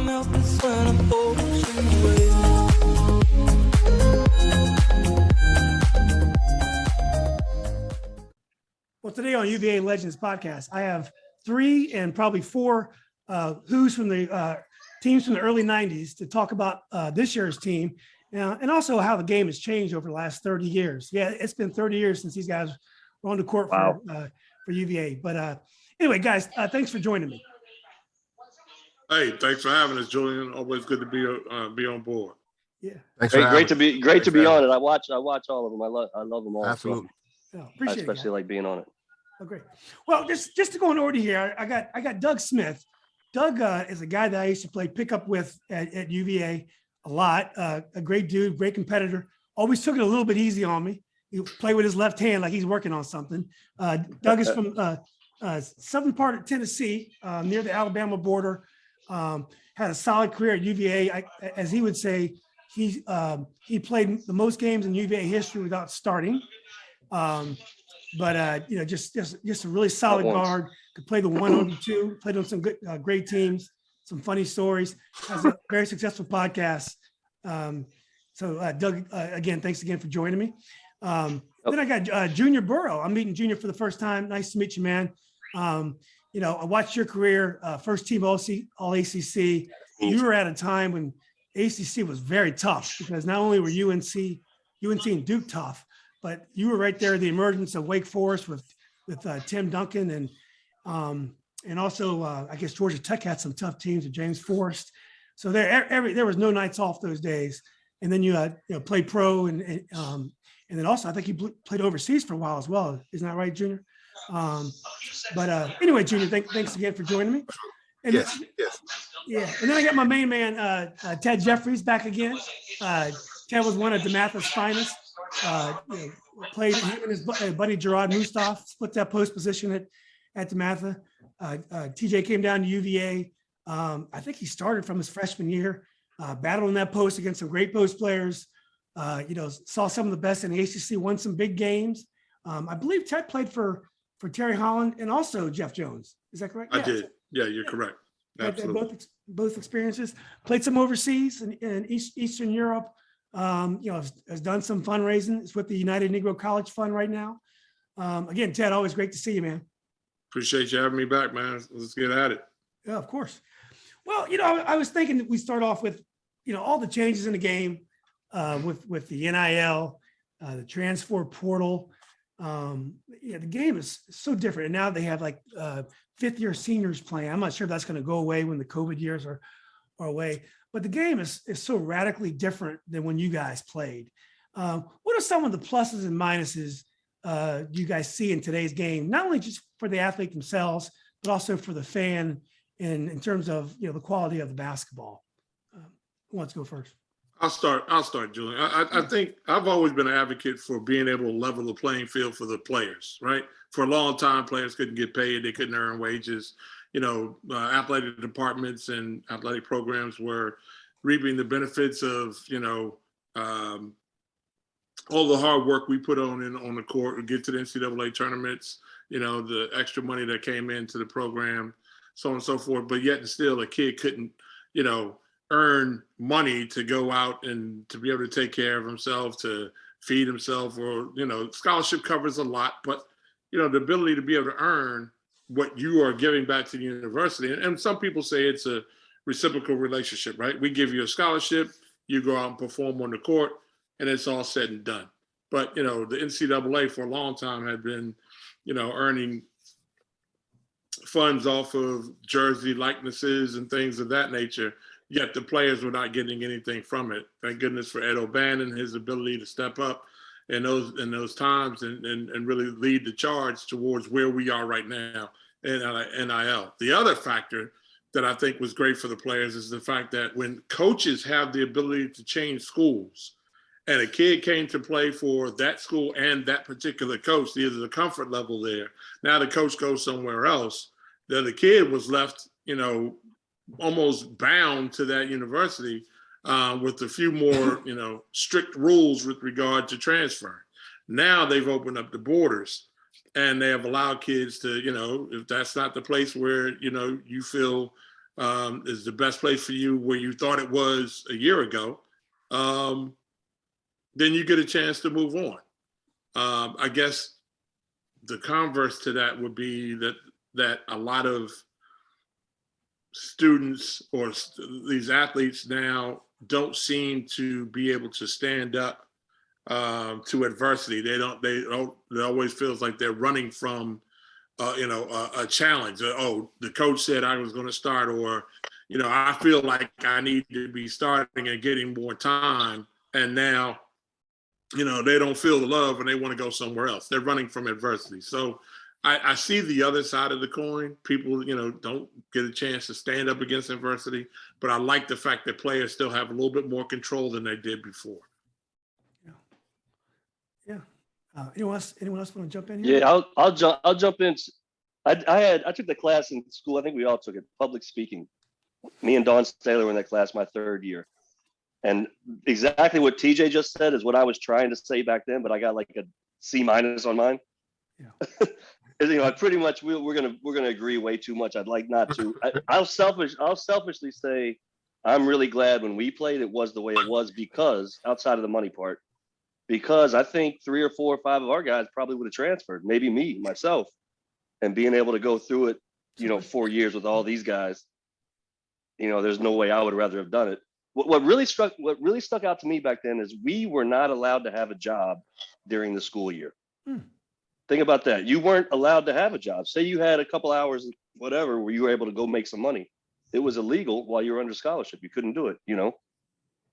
melt when I'm ocean waves. Well, today on UVA Legends podcast, I have 3 and probably 4 who's from the teams from the early 90s to talk about this year's team and also how the game has changed over the last 30 years. Yeah, it's been 30 years since these guys were on the court for UVA. But anyway, guys, thanks for joining me. Hey, thanks for having us, Julian. Always good to be on board. Yeah, Thanks great to be on it. I watch all of them. I love them all. Absolutely. so, I appreciate it. especially like being on it. Oh, great. Well, just to go in order here, I got Doug Smith. Doug is a guy that I used to play pickup with at UVA a lot. A great dude, great competitor. Always took it a little bit easy on me. He played with his left hand like he's working on something. Doug is from southern part of Tennessee, near the Alabama border. Had a solid career at UVA. As he would say, he played the most games in UVA history without starting. But just a really solid guard. Could play the 1 on 2. Played on some good, great teams. Some funny stories. Has a very successful podcast. So Doug, again, thanks again for joining me. Then I got Junior Burrough. I'm meeting Junior for the first time. Nice to meet you, man. I watched your career, first team all ACC. You were at a time when ACC was very tough because not only were UNC and Duke tough, but you were right there, the emergence of Wake Forest with Tim Duncan and also I guess Georgia Tech had some tough teams with James Forrest. So there was no nights off those days. And then you played pro and then also I think you played overseas for a while as well. Isn't that right, Junior? But anyway, Junior, thanks again for joining me. And yes. Yeah, and then I got my main man, Ted Jeffries, back again. Ted was one of DeMatha's finest. Played him and his buddy Gerard Mustaf, split that post position at DeMatha. TJ came down to UVA. I think he started from his freshman year, battled in that post against some great post players. Saw some of the best in the ACC, won some big games. I believe Ted played for Terry Holland and also Jeff Jones. Is that correct? I did. Yeah, you're correct. Absolutely. Both experiences. Played some overseas in Eastern Europe. Has done some fundraising. It's with the United Negro College Fund right now. Again, Ted, always great to see you, man. Appreciate you having me back, man. Let's get at it. Yeah, of course. Well, I was thinking that we start off with, all the changes in the game with the NIL, the transfer portal. The game is so different. And now they have like fifth-year seniors playing. I'm not sure if that's going to go away when the COVID years are away. But the game is so radically different than when you guys played. What are some of the pluses and minuses you guys see in today's game, not only just for the athlete themselves, but also for the fan in terms of, the quality of the basketball? Who wants to go first? I'll start, Julian. I think I've always been an advocate for being able to level the playing field for the players, right? For a long time, players couldn't get paid. They couldn't earn wages. Athletic departments and athletic programs were reaping the benefits of, all the hard work we put on the court to get to the NCAA tournaments, the extra money that came into the program, so on and so forth. But yet and still a kid couldn't, earn money to go out and to be able to take care of himself, to feed himself, or, scholarship covers a lot, but, the ability to be able to earn what you are giving back to the university. And some people say it's a reciprocal relationship, right? We give you a scholarship, you go out and perform on the court, and it's all said and done. But, the NCAA for a long time had been, earning funds off of jersey likenesses and things of that nature, yet the players were not getting anything from it. Thank goodness for Ed O'Bannon, his ability to step up in those times and really lead the charge towards where we are right now in NIL. The other factor that I think was great for the players is the fact that when coaches have the ability to change schools, and a kid came to play for that school and that particular coach, there's a comfort level there. Now the coach goes somewhere else. The kid was left, almost bound to that university with a few more, strict rules with regard to transfer. Now they've opened up the borders and they have allowed kids to, if that's not the place where, you feel is the best place for you where you thought it was a year ago, then you get a chance to move on. I guess the converse to that would be that a lot of students or these athletes now don't seem to be able to stand up to adversity. They always feels like they're running from a challenge. The coach said I was going to start, or I feel like I need to be starting and getting more time, and now they don't feel the love and they want to go somewhere else. They're running from adversity. So I see the other side of the coin. People, don't get a chance to stand up against adversity, but I like the fact that players still have a little bit more control than they did before. Yeah. Anyone else want to jump in here? Yeah, I'll jump in. I took the class in school. I think we all took it. Public speaking. Me and Dawn Saylor were in that class my third year. And exactly what TJ just said is what I was trying to say back then, but I got like a C- on mine. Yeah. I pretty much we're gonna agree way too much. I'd like not to. I'll selfishly say I'm really glad when we played it was the way it was, because outside of the money part, because I think 3 or 4 or 5 of our guys probably would have transferred, maybe myself, and being able to go through it, 4 years with all these guys, there's no way I would rather have done it. What really stuck out to me back then is we were not allowed to have a job during the school year. Think about that. You weren't allowed to have a job. Say you had a couple hours, whatever, where you were able to go make some money. It was illegal while you were under scholarship. You couldn't do it,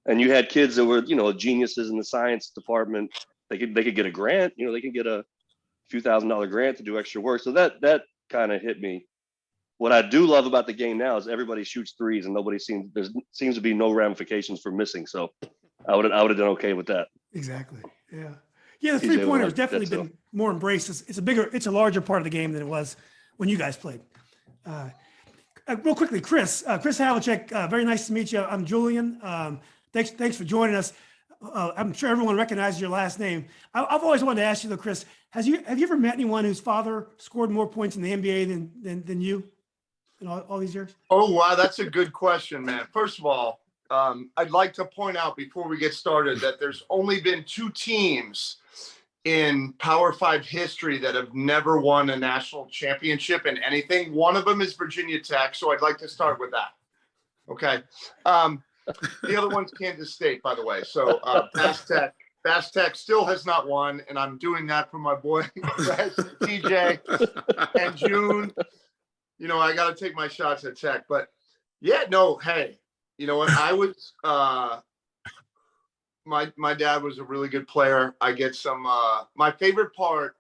And you had kids that were, geniuses in the science department. They could get a grant. They could get a few $1,000 grant to do extra work. So that kind of hit me. What I do love about the game now is everybody shoots threes and there seems to be no ramifications for missing. So I would have done okay with that. Exactly. Yeah. Yeah. The 3-pointer has definitely been more embraced. It's a larger part of the game than it was when you guys played. Real quickly, Chris Havlicek, very nice to meet you. I'm Julian. Thanks for joining us. I'm sure everyone recognizes your last name. I've always wanted to ask you though, Chris, have you ever met anyone whose father scored more points in the NBA than you in all these years? Oh, wow. That's a good question, man. First of all, I'd like to point out before we get started that there's only been 2 teams in Power 5 history that have never won a national championship in anything. One of them is Virginia Tech. So I'd like to start with that. Okay. The other one's Kansas State, by the way. So Bass Tech still has not won, and I'm doing that for my boy TJ and June. I got to take my shots at Tech, but yeah, no, hey, you know what? I was my dad was a really good player. I get some my favorite part.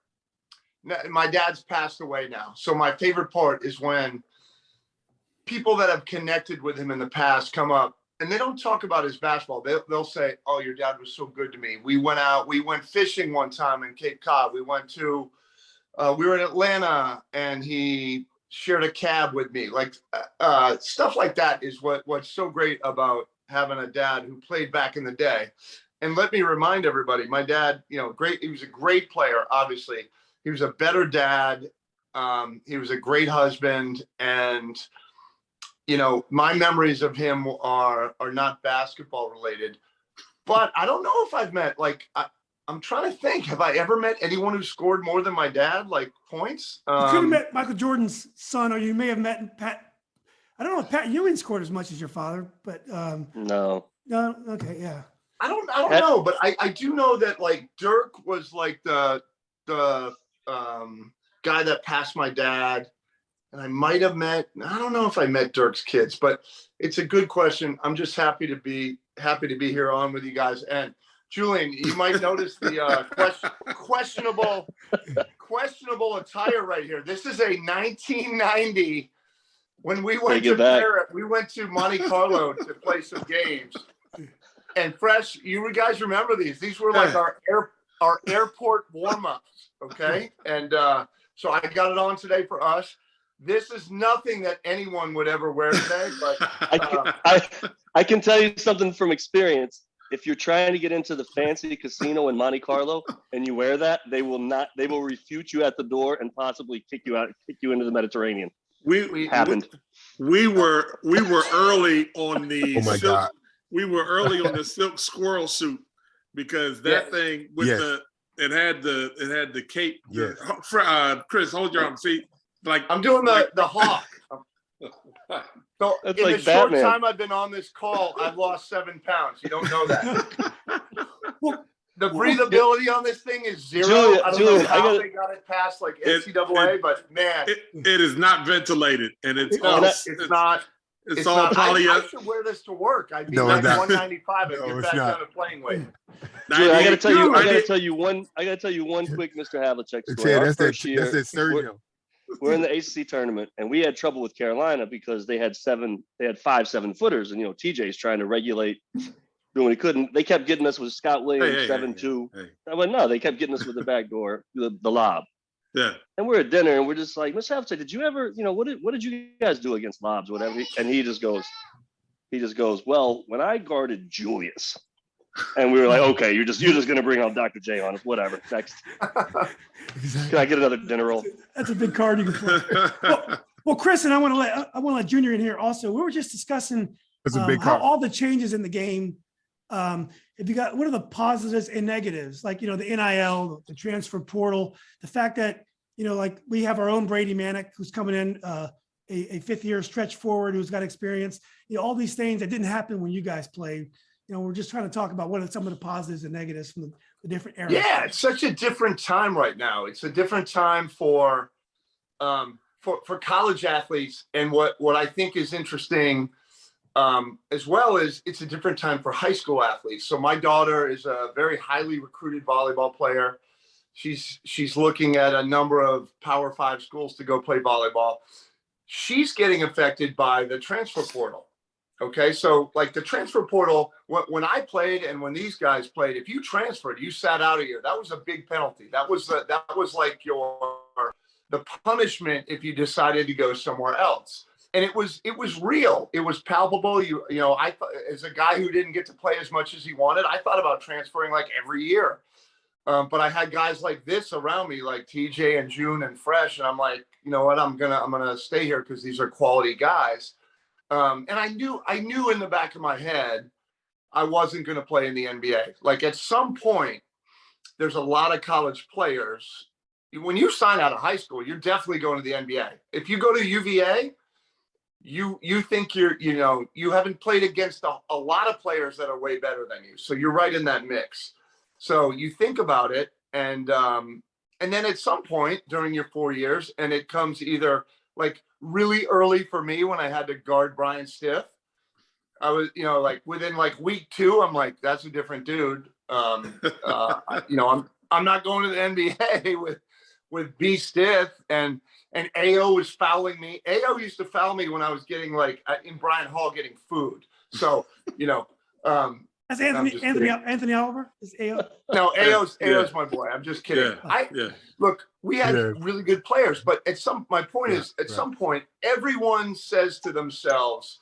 My dad's passed away now, so my favorite part is when people that have connected with him in the past come up. And they don't talk about his basketball. They'll say, "Oh, your dad was so good to me. We went fishing one time in Cape Cod. We went to, we were in Atlanta, and he shared a cab with me." Like stuff like that is what's so great about having a dad who played back in the day. And let me remind everybody, my dad, great. He was a great player. Obviously, he was a better dad. He was a great husband, and my memories of him are not basketball related, but I don't know if I've met, I'm trying to think, have I ever met anyone who scored more than my dad, like points? You could have met Michael Jordan's son, or you may have met Pat. I don't know if Pat Ewing scored as much as your father, but No. Okay. Yeah. I don't know, but I do know that Dirk was the guy that passed my dad. And I might have I don't know if I met Dirk's kids, but it's a good question. I'm just happy to be here on with you guys. And Julian, you might notice the questionable attire right here. This is a 1990. When we went to Paris, we went to Monte Carlo to play some games. And fresh, you guys remember these? These were like our airport warm-ups, okay? And so I got it on today for us. This is nothing that anyone would ever wear today, but I can tell you something from experience. If you're trying to get into the fancy casino in Monte Carlo and you wear that, they will refute you at the door and possibly kick you into the Mediterranean. We happened. we were early on the Oh my silk. God. We were early on the silk squirrel suit because that thing with it had the cape. Yes. Chris, hold your arm. See, like I'm doing the hawk. So That's in like the short Batman. time I've been on this call, I've lost 7 pounds. You don't know that. The breathability on this thing is zero. Julia, I don't Julia, know how I gotta- they got it past like NCAA, but man, it is not ventilated, and it's no, all it's not. it's all not. poly. I should wear this to work. I'd be No, like it's not. 195 and No, get it's back not. down to playing weight. Julia, I gotta tell you, I gotta 98. tell you one quick Mr. Havlicek story. Ted, Our that's first that year, Sergio. we're in the ACC tournament, and we had trouble with Carolina because they had 5 7-footers, and TJ's trying to regulate doing what he couldn't. They kept getting us with Scott Williams, Hey, 7-2. hey. I went, no, they kept getting us with the back door, the lob. Yeah. And we're at dinner, and we're just like, Mr. Havlicek, did you ever, what did you guys do against lobs, whatever? And he just goes, well, when I guarded Julius, and we were like, okay, you're just gonna bring out Dr. J on us, whatever. Next, can I get another dinner roll? That's a big card you can play. Well, Chris, and I want to let Junior in here also. We were just discussing That's a big how card. all the changes in the game. If you got what are the positives and negatives, like the NIL, the transfer portal, the fact that like we have our own Brady Manick who's coming in, a fifth-year stretch forward who's got experience. All these things that didn't happen when you guys played. We're just trying to talk about what are some of the positives and negatives from the different eras. Yeah, it's such a different time right now. It's a different time for college athletes, and what I think is interesting as well is it's a different time for high school athletes. So my daughter is a very highly recruited volleyball player. She's looking at a number of Power 5 schools to go play volleyball. She's getting affected by the transfer portal. Okay, so like the transfer portal, when I played and when these guys played, if you transferred, you sat out a year. That was a big penalty. That was like the punishment if you decided to go somewhere else. And it was real. It was palpable. I thought, as a guy who didn't get to play as much as he wanted, I thought about transferring like every year. But I had guys like this around me, like TJ and June and Fresh, and I'm like, you know what, I'm gonna stay here because these are quality guys. And I knew in the back of my head I wasn't going to play in the NBA. Like at some point, there's a lot of college players. When you sign out of high school, you're definitely going to the NBA. If you go to UVA, you think you haven't played against a lot of players that are way better than you. So you're right in that mix. So you think about it, and then at some point during your 4 years, and it comes either like really early for me when I had to guard Brian Stiff. I was, like within like week 2, I'm like, that's a different dude. I'm not going to the NBA with B Stiff, and AO was fouling me. AO used to foul me when I was getting like in Bryan Hall getting food. So, That's Anthony Oliver is AO. No, AO's my boy. I'm just kidding. Look, we had really good players, but my point is at some point, everyone says to themselves,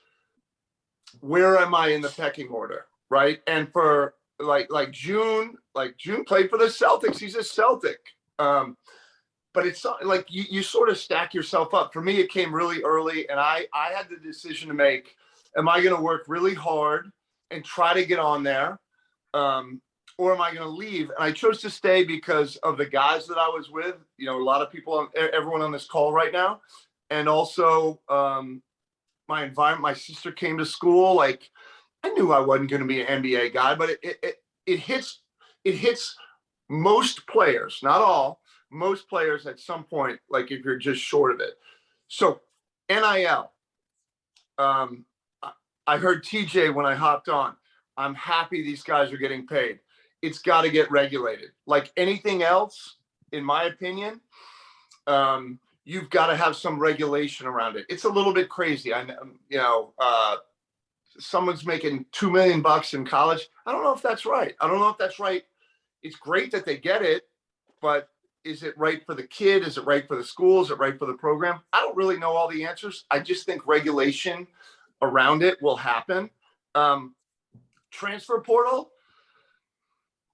where am I in the pecking order? Right. And for like June played for the Celtics. He's a Celtic. But it's like you sort of stack yourself up. For me, it came really early, and I had the decision to make. Am I going to work really hard and try to get on there? Or am I going to leave? And I chose to stay because of the guys that I was with, a lot of people, everyone on this call right now. And also my environment, my sister came to school. Like I knew I wasn't going to be an NBA guy, but it hits most players, not all, most players at some point, like if you're just short of it. So NIL, I heard TJ when I hopped on. I'm happy these guys are getting paid. It's got to get regulated. Like anything else, in my opinion, you've got to have some regulation around it. It's a little bit crazy. Someone's making $2 million in college. I don't know if that's right. It's great that they get it, but is it right for the kid? Is it right for the school? Is it right for the program? I don't really know all the answers. I just think regulation around it will happen. Transfer portal,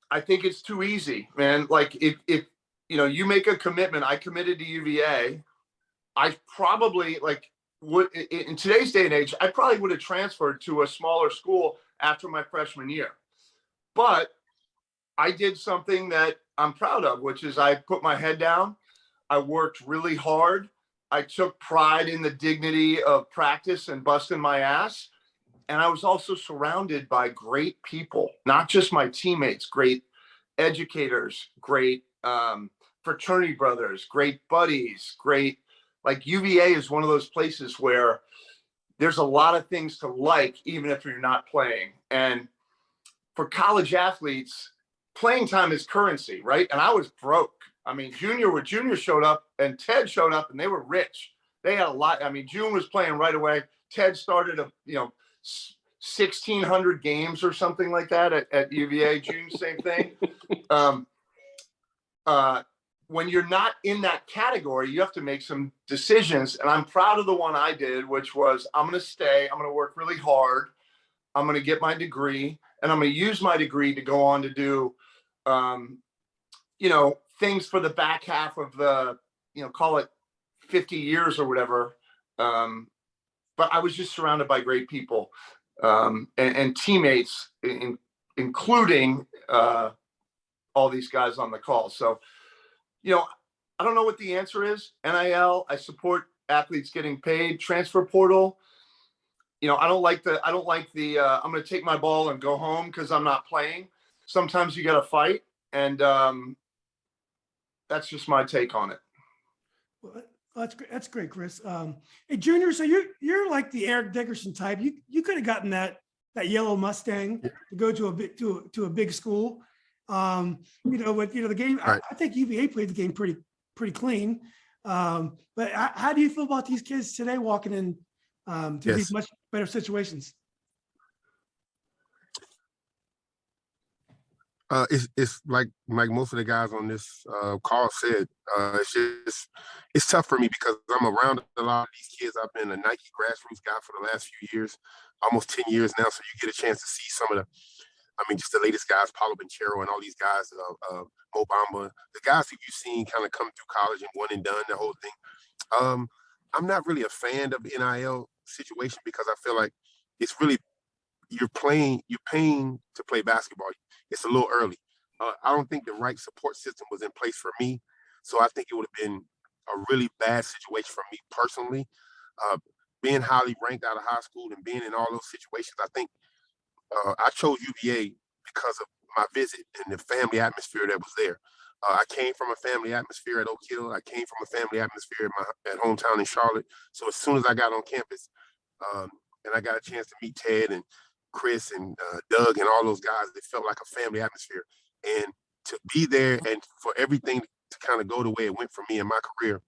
I think it's too easy, man. Like if you make a commitment, I committed to UVA. I probably in today's day and age, I probably would have transferred to a smaller school after my freshman year. But I did something that I'm proud of, which is I put my head down. I worked really hard. I took pride in the dignity of practice and busting my ass. And I was also surrounded by great people, not just my teammates, great educators, great fraternity brothers, great buddies, great, like UVA is one of those places where there's a lot of things to like, even if you're not playing. And for college athletes, playing time is currency, right? And I was broke. I mean, Junior showed up and Ted showed up and they were rich. They had a lot. I mean, June was playing right away. Ted started 1,600 games or something like that at UVA. June, same thing. When you're not in that category, you have to make some decisions. And I'm proud of the one I did, which was I'm going to stay. I'm going to work really hard. I'm going to get my degree, and I'm going to use my degree to go on to do, things for the back half of the, call it 50 years or whatever. But I was just surrounded by great people and teammates, including all these guys on the call. So, I don't know what the answer is. NIL, I support athletes getting paid. Transfer portal, I don't like the I'm going to take my ball and go home because I'm not playing. Sometimes you got to fight. And that's just my take on it. Well, that's great. That's great, Chris. Hey, Junior, so you're like the Eric Dickerson type. You could have gotten that yellow Mustang to go to a big school. The game. Right. I think UVA played the game pretty clean. But how do you feel about these kids today walking in to these much better situations? It's like most of the guys on this call said. It's tough for me because I'm around a lot of these kids. I've been a Nike grassroots guy for the last few years, almost 10 years now. So you get a chance to see some of just the latest guys, Paulo Banchero and all these guys, Mo Bamba, the guys that you've seen kind of come through college and one and done, the whole thing. I'm not really a fan of the NIL situation because I feel like it's really, you're paying to play basketball. It's a little early. I don't think the right support system was in place for me. So I think it would have been a really bad situation for me personally. Being highly ranked out of high school and being in all those situations, I think I chose UVA because of my visit and the family atmosphere that was there. I came from a family atmosphere at Oak Hill. I came from a family atmosphere at hometown in Charlotte. So as soon as I got on campus and I got a chance to meet Ted and Chris and Doug and all those guys, it felt like a family atmosphere. And to be there and for everything to kind of go the way it went for me in my career,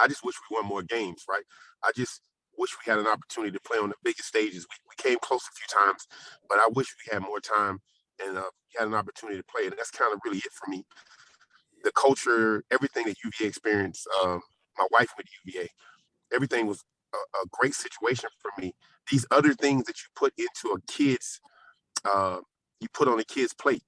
I just wish we won more games, right? I just wish we had an opportunity to play on the biggest stages. We came close a few times, but I wish we had more time and had an opportunity to play. And that's kind of really it for me. The culture, everything that UVA experienced, my wife went to UVA, everything was a great situation for me. These other things that you put into a kid's, you put on a kid's plate,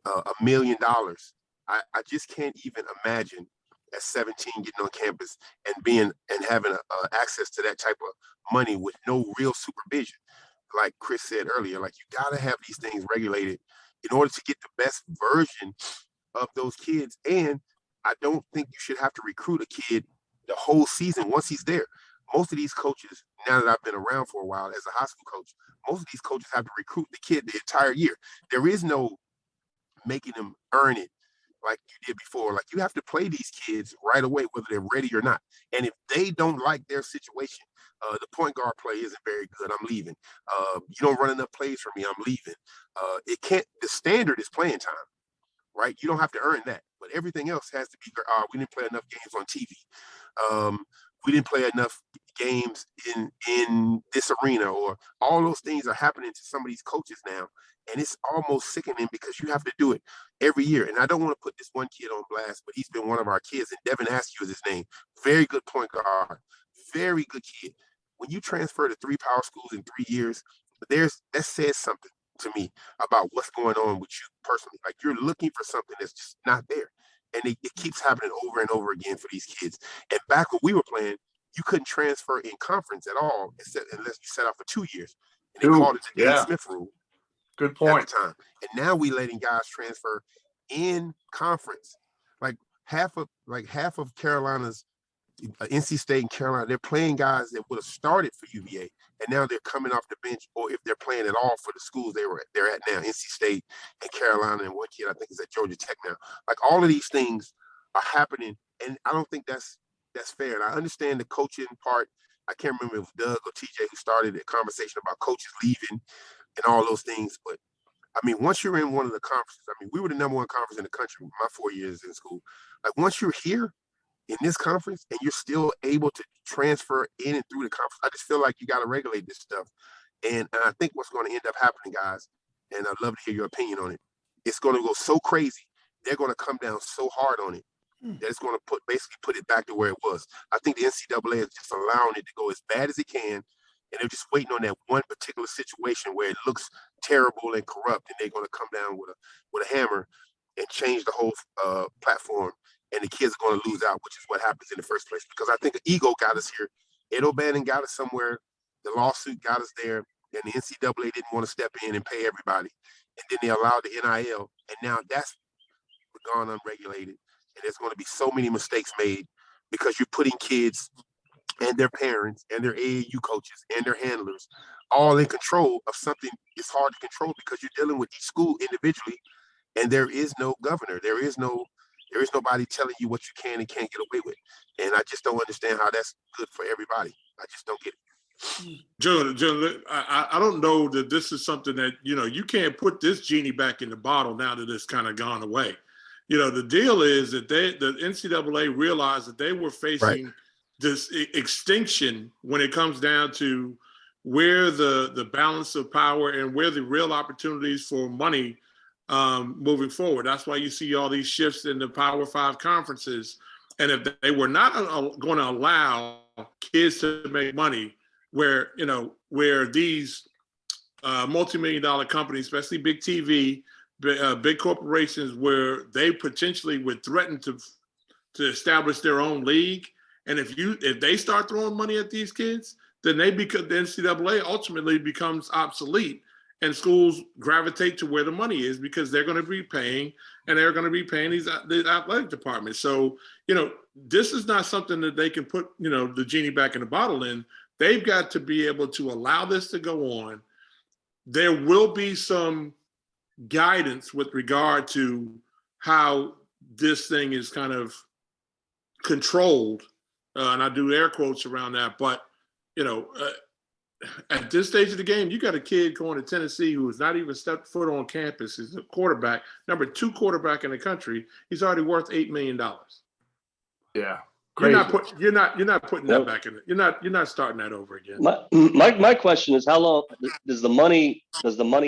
$1 million. I just can't even imagine at 17 getting on campus and having access to that type of money with no real supervision. Like Chris said earlier, like you got to have these things regulated in order to get the best version of those kids. And I don't think you should have to recruit a kid the whole season once he's there. Most of these coaches, now that I've been around for a while as a high school coach, most of these coaches have to recruit the kid the entire year. There is no making them earn it like you did before. Like you have to play these kids right away, whether they're ready or not. And if they don't like their situation, the point guard play isn't very good, I'm leaving. You don't run enough plays for me, I'm leaving. The standard is playing time, right? You don't have to earn that, but everything else has to be, we didn't play enough games on TV. We didn't play enough games in this arena, or all those things are happening to some of these coaches now. And it's almost sickening because you have to do it every year. And I don't want to put this one kid on blast, but he's been one of our kids. And Devin Askew is his name. Very good point guard. Very good kid. When you transfer to 3 power schools in 3 years, that says something to me about what's going on with you personally. Like you're looking for something that's just not there. And it keeps happening over and over again for these kids. And back when we were playing, you couldn't transfer in conference at all, unless you set out for 2 years. And they called it the Dean Smith rule. Good point. At the time. And now we letting guys transfer in conference. Like half of Carolina's NC State and Carolina, they're playing guys that would have started for UVA, and now they're coming off the bench, or if they're playing at all for the schools they're at now, NC State and Carolina, and one kid I think is at Georgia Tech now. Like all of these things are happening, and I don't think that's fair. And I understand the coaching part. I can't remember if it was Doug or TJ who started a conversation about coaches leaving and all those things, but I mean, once you're in one of the conferences, I mean, we were the #1 conference in the country my 4 years in school. Like once you're here in this conference and you're still able to transfer in and through the conference, I just feel like you got to regulate this stuff. And I think what's going to end up happening, guys, and I'd love to hear your opinion on it, it's going to go so crazy. They're going to come down so hard on it that it's going to basically put it back to where it was. I think the NCAA is just allowing it to go as bad as it can, and they're just waiting on that one particular situation where it looks terrible and corrupt, and they're going to come down with a hammer and change the whole platform, and the kids are going to lose out, which is what happens in the first place. Because I think the ego got us here. Ed O'Bannon got us somewhere. The lawsuit got us there, and the NCAA didn't want to step in and pay everybody. And then they allowed the NIL, and now that's gone unregulated. And there's going to be so many mistakes made because you're putting kids and their parents and their AAU coaches and their handlers all in control of something it's hard to control because you're dealing with each school individually, and there is no governor. There is nobody telling you what you can and can't get away with. And I just don't understand how that's good for everybody. I just don't get it. John, I don't know that this is something that, you can't put this genie back in the bottle now that it's kind of gone away. The deal is that the NCAA realized that they were facing this extinction when it comes down to where the balance of power and where the real opportunities for money moving forward. That's why you see all these shifts in the Power 5 conferences. And if they were not going to allow kids to make money, where these multi-million-dollar companies, especially big TV, big corporations, where they potentially would threaten to establish their own league, and if they start throwing money at these kids, then the NCAA ultimately becomes obsolete, and schools gravitate to where the money is because they're going to be paying, and they're going to be paying these athletic departments. So this is not something that they can put the genie back in the bottle in. They've got to be able to allow this to go on. There will be some guidance with regard to how this thing is kind of controlled, and I do air quotes around that. But at this stage of the game, you got a kid going to Tennessee who has not even stepped foot on campus. He's a quarterback, number 2 quarterback in the country. He's already worth $8 million. Yeah. You're not putting that back in it. You're not starting that over again. My question is, how long does the money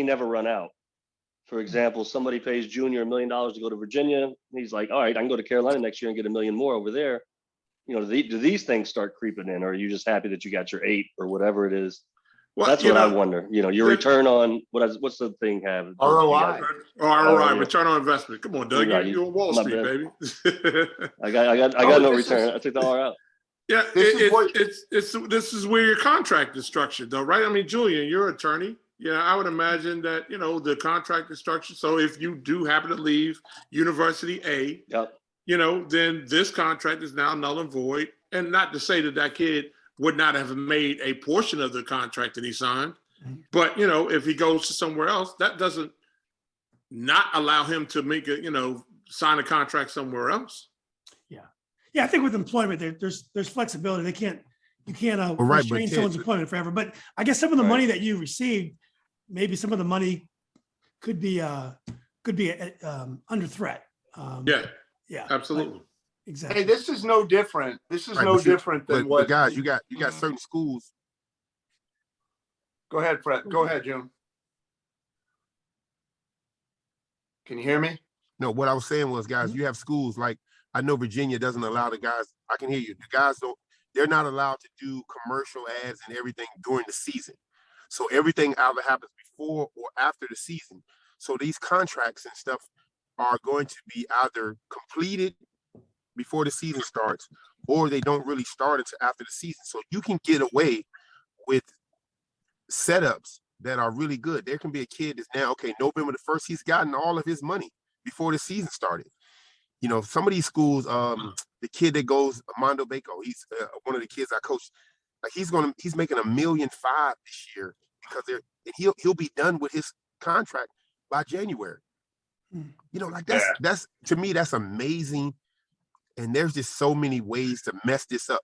never run out? For example, somebody pays Junior $1 million to go to Virginia. He's like, all right, I can go to Carolina next year and get $1 million more over there. Do these things start creeping in, or are you just happy that you got your 8 or whatever it is? Well, that's what I wonder. Your return on what's the thing have? ROI. ROI, return on investment. Come on, Doug. You're on Wall Street, baby. I got no return. I took the R out. Yeah, this is where your contract is structured, though, right? I mean, Julian, you're an attorney. I would imagine that the contract is structured. So if you do happen to leave University A, then this contract is now null and void. And not to say that kid would not have made a portion of the contract that he signed, but if he goes to somewhere else, that doesn't not allow him to make sign a contract somewhere else. Yeah. I think with employment, there's flexibility. You can't restrain someone's employment forever. But I guess some of the money that you received, maybe some of the money could be under threat. Yeah, absolutely. Exactly. Hey, this is no different. This is no different than what. Guys, you got certain schools. Go ahead, Fred. Go ahead, June. Can you hear me? No, what I was saying was, guys, you have schools like, I know Virginia doesn't allow the guys. I can hear you. The guys they're not allowed to do commercial ads and everything during the season. So everything either happens before or after the season. So these contracts and stuff are going to be either completed before the season starts, or they don't really start until after the season. So you can get away with setups that are really good. There can be a kid that's now, okay, November the 1st, he's gotten all of his money before the season started. You know, some of these schools, the kid that goes, Mondo Baco, he's one of the kids I coached. Like he's making $1.5 million this year because he'll be done with his contract by January. You know, like that's to me, that's amazing. And there's just so many ways to mess this up.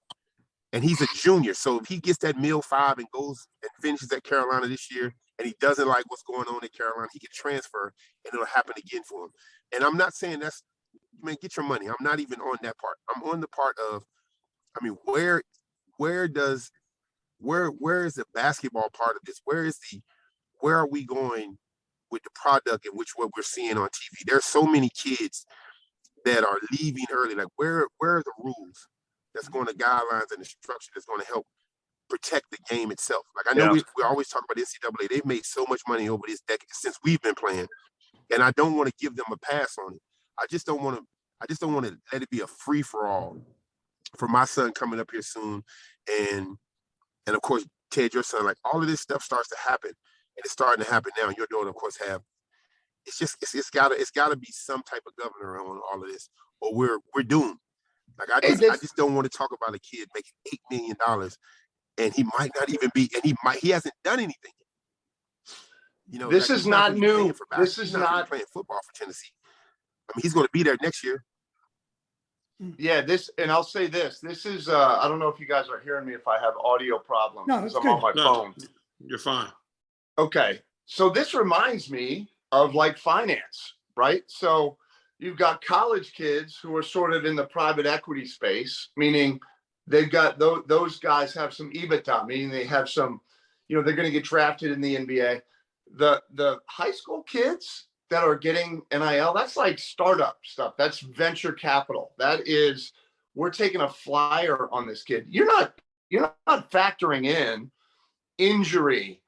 And he's a junior. So if he gets that $1.5 million and goes and finishes at Carolina this year, and he doesn't like what's going on at Carolina, he can transfer and it'll happen again for him. And I'm not saying man, get your money. I'm not even on that part. I'm on the part of, I mean, where is the basketball part of this? Where are we going with the product and what we're seeing on TV? There's so many kids that are leaving early. Like where are the rules that's going to guidelines and the structure that's going to help protect the game itself? Like I know we always talk about NCAA. They've made so much money over this decade since we've been playing, and I don't want to give them a pass on it. I just don't want to let it be a free for all for my son coming up here soon, and of course Ted, your son. Like all of this stuff starts to happen, and it's starting to happen now. And your daughter, of course, have. It's gotta be some type of governor on all of this, or we're doomed. Like I just don't want to talk about a kid making $8 million, and he might not even be, and he hasn't done anything. You know, this is not new. This is not playing football for Tennessee. I mean, he's going to be there next year. Yeah, and I'll say this. This is I don't know if you guys are hearing me if I have audio problems. No, it's I'm good. on my phone. You're fine. Okay. So this reminds me of like finance, right? So you've got college kids who are sort of in the private equity space, meaning they've got those guys have some EBITDA, meaning they have some, they're going to get drafted in the NBA. The high school kids that are getting NIL, that's like startup stuff. That's venture capital. That is, we're taking a flyer on this kid. You're not factoring in injury,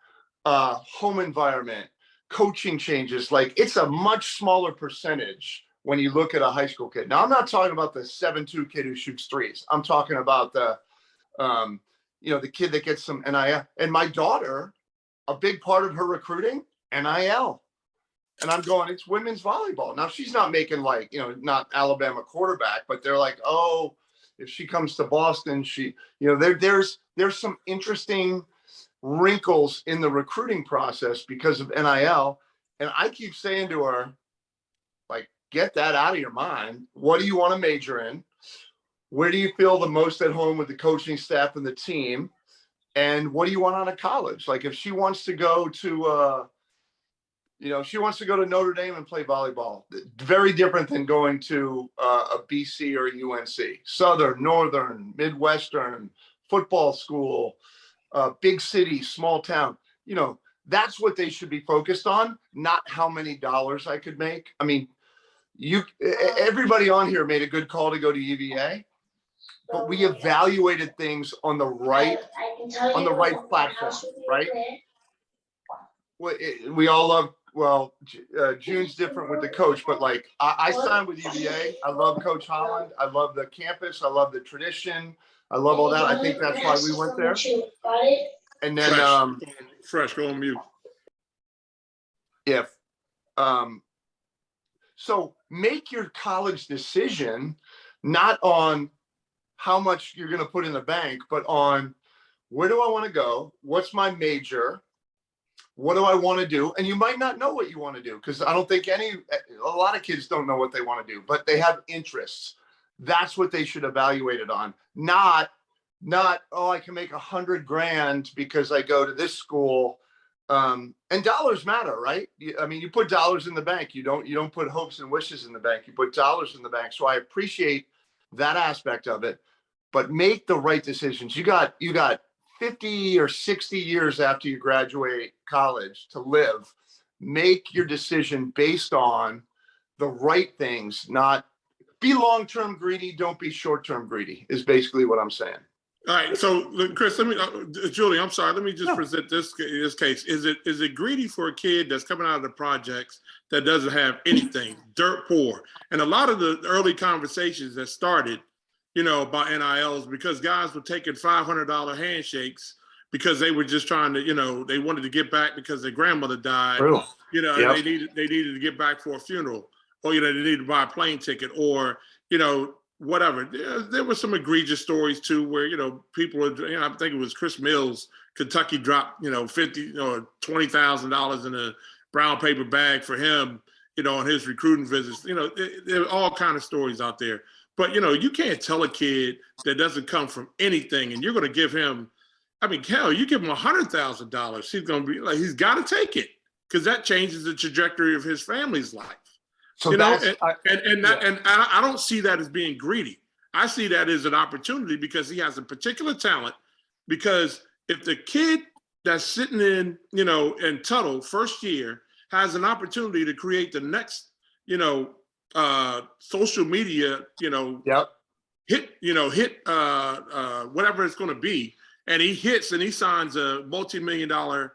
home environment, coaching changes. Like it's a much smaller percentage when you look at a high school kid. Now I'm not talking about the 7'2" kid who shoots threes. I'm talking about the kid that gets some NIL. And my daughter, a big part of her recruiting, NIL. And I'm going, it's women's volleyball. Now she's not making like, not Alabama quarterback, but they're like, oh, if she comes to Boston, there's some interesting wrinkles in the recruiting process because of NIL. And I keep saying to her, like, get that out of your mind. What do you want to major in? Where do you feel the most at home with the coaching staff and the team? And what do you want out of college? Like if she wants to go to, she wants to go to Notre Dame and play volleyball. Very different than going to a BC or a UNC. Southern, Northern, Midwestern, football school, big city, small town. That's what they should be focused on, not how many dollars I could make. I mean, everybody on here made a good call to go to UVA, but we evaluated things on the right platform, right? We all love. Well, June's different with the coach, but like I signed with UVA. I love Coach Holland. I love the campus. I love the tradition. I love all that. I think that's why we went there. And then Fresh, go on mute. So make your college decision not on how much you're going to put in the bank, but on where do I want to go? What's my major? What do I want to do? And you might not know what you want to do because I don't think a lot of kids don't know what they want to do, but they have interests. That's what they should evaluate it on. Not, oh, I can make $100,000 because I go to this school. And dollars matter, right? I mean, you put dollars in the bank. You don't put hopes and wishes in the bank. You put dollars in the bank. So I appreciate that aspect of it, but make the right decisions. You got 50 or 60 years after you graduate college to live. Make your decision based on the right things, not be long-term greedy. Don't be short-term greedy is basically what I'm saying. All right. So Chris, Julie, I'm sorry. Let me just present this case. Is it greedy for a kid that's coming out of the projects that doesn't have anything, dirt poor? And a lot of the early conversations that started, about NILs because guys were taking $500 handshakes because they were just trying to, they wanted to get back because their grandmother died. True. Yep. They needed to get back for a funeral, or they needed to buy a plane ticket, or whatever. There were some egregious stories too, where people are. I think it was Chris Mills. Kentucky dropped $50,000 or $20,000 in a brown paper bag for him, on his recruiting visits. There are all kind of stories out there. But you can't tell a kid that doesn't come from anything, and you're going to give him. I mean, hell, you give him $100,000, he's going to be like, he's got to take it because that changes the trajectory of his family's life. So and I don't see that as being greedy. I see that as an opportunity because he has a particular talent. Because if the kid that's sitting in Tuttle first year has an opportunity to create the next, social media, Yep. hit whatever it's going to be, and he hits and he signs a multi-million-dollar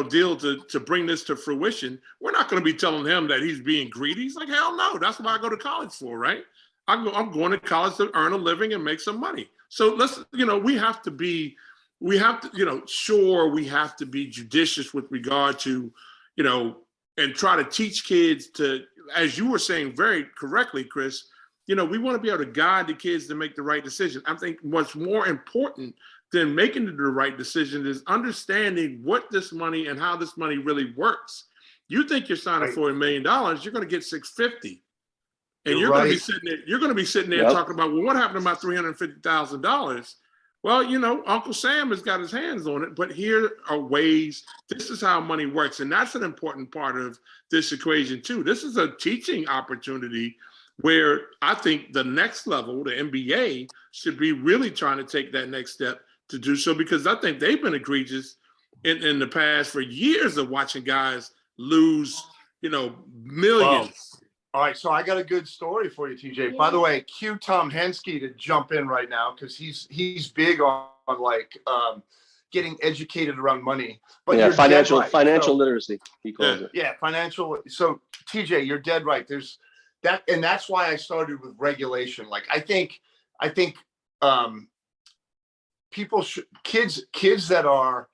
deal to bring this to fruition, we're not going to be telling him that he's being greedy. He's like, hell no, that's what I go to college for, right? I'm going to college to earn a living and make some money. So let's, we have to be judicious with regard to, and try to teach kids to, as you were saying very correctly, Chris, we want to be able to guide the kids to make the right decision. I think what's more important than making the right decision is understanding what this money and how this money really works. You think you're signing for $1 million, you're going to get $650. And you're going to be sitting there talking about, well, what happened to my $350,000? Well, Uncle Sam has got his hands on it, but here are ways, this is how money works. And that's an important part of this equation too. This is a teaching opportunity where I think the next level, the NBA, should be really trying to take that next step to do so, because I think they've been egregious in the past for years of watching guys lose, millions. All right, so I got a good story for you, TJ. Yeah. By the way, cue Tom Henske to jump in right now because he's big on getting educated around money. But yeah, financial literacy, he calls it. Yeah, financial. So TJ, you're dead right. There's that, and that's why I started with regulation. Like I think people should kids that are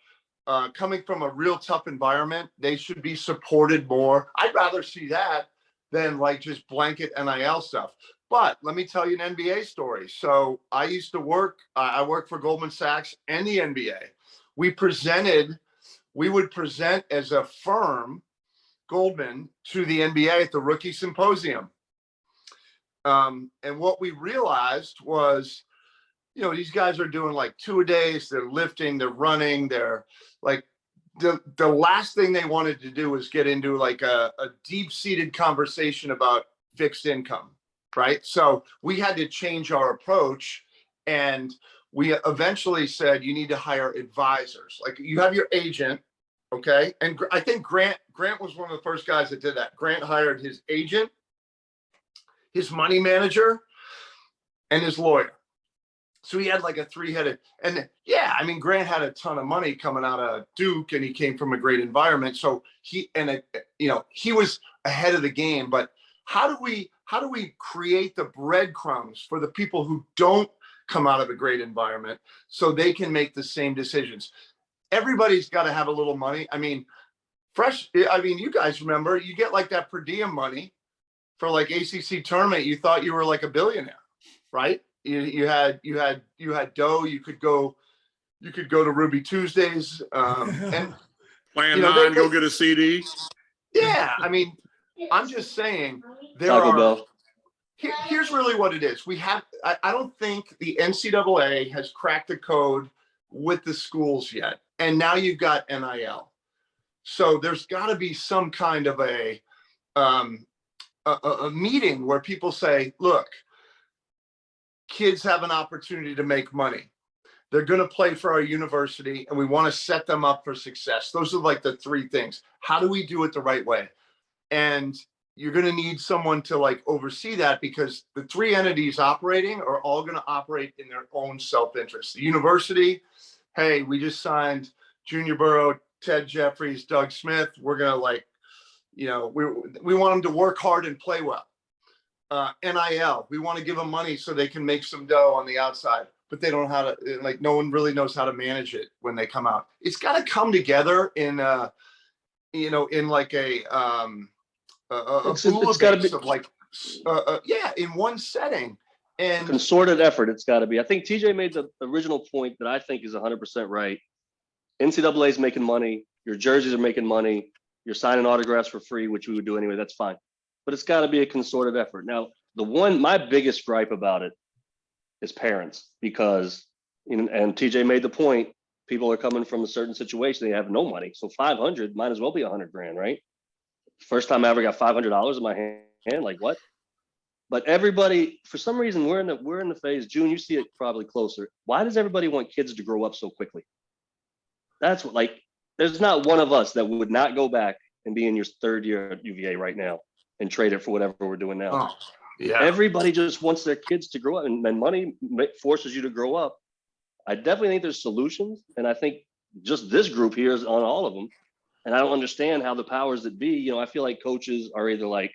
coming from a real tough environment, they should be supported more. I'd rather see that than like just blanket NIL stuff. But let me tell you an NBA story. So I used to work, I worked for Goldman Sachs and the NBA. We would present as a firm, Goldman, to the NBA at the rookie symposium. And what we realized was, these guys are doing like 2-a-days, they're lifting, they're running, they're like, the last thing they wanted to do was get into like a deep-seated conversation about fixed income, right? So we had to change our approach, and we eventually said you need to hire advisors. Like you have your agent, okay? And I think Grant was one of the first guys that did that. Grant hired his agent, his money manager, and his lawyer. So he had like a 3-headed, and yeah, I mean, Grant had a ton of money coming out of Duke, and he came from a great environment. So he was ahead of the game. But how do we create the breadcrumbs for the people who don't come out of a great environment so they can make the same decisions? Everybody's got to have a little money. I mean, you guys remember, you get like that per diem money for like ACC tournament. You thought you were like a billionaire, right? You had dough. You could go to Ruby Tuesdays and plan 9, go get a CD. Yeah, I mean, I'm just saying here's really what it is. I don't think the NCAA has cracked the code with the schools yet, and now you've got NIL. So there's got to be some kind of a meeting where people say, look, kids have an opportunity to make money. They're going to play for our university, and we want to set them up for success. Those are like the 3 things. How do we do it the right way? And you're going to need someone to like oversee that, because the 3 entities operating are all going to operate in their own self-interest. The university, hey, we just signed Junior Burrough, Ted Jeffries, Doug Smith. We're going to we want them to work hard and play well. NIL. We want to give them money so they can make some dough on the outside, but they don't know how to, like, no one really knows how to manage it when they come out. It's got to come together in, in like a It's got to be of like, in one setting. And concerted effort. It's got to be. I think TJ made the original point that I think is 100% right. NCAA is making money. Your jerseys are making money. You're signing autographs for free, which we would do anyway. That's fine. But it's got to be a concerted effort. Now, my biggest gripe about it is parents, because, and TJ made the point, people are coming from a certain situation. They have no money. So 500 might as well be 100 grand, right? First time I ever got $500 in my hand. Like, what? But everybody, for some reason, we're in the phase. June, you see it probably closer. Why does everybody want kids to grow up so quickly? That's what, like, there's not one of us that would not go back and be in your third year at UVA right now and trade it for whatever we're doing now. oh, yeah, Everybody just wants their kids to grow up, and money forces you to grow up. I definitely think there's solutions, and I think just this group here is on all of them. And I don't understand how the powers that be, I feel like coaches are either like,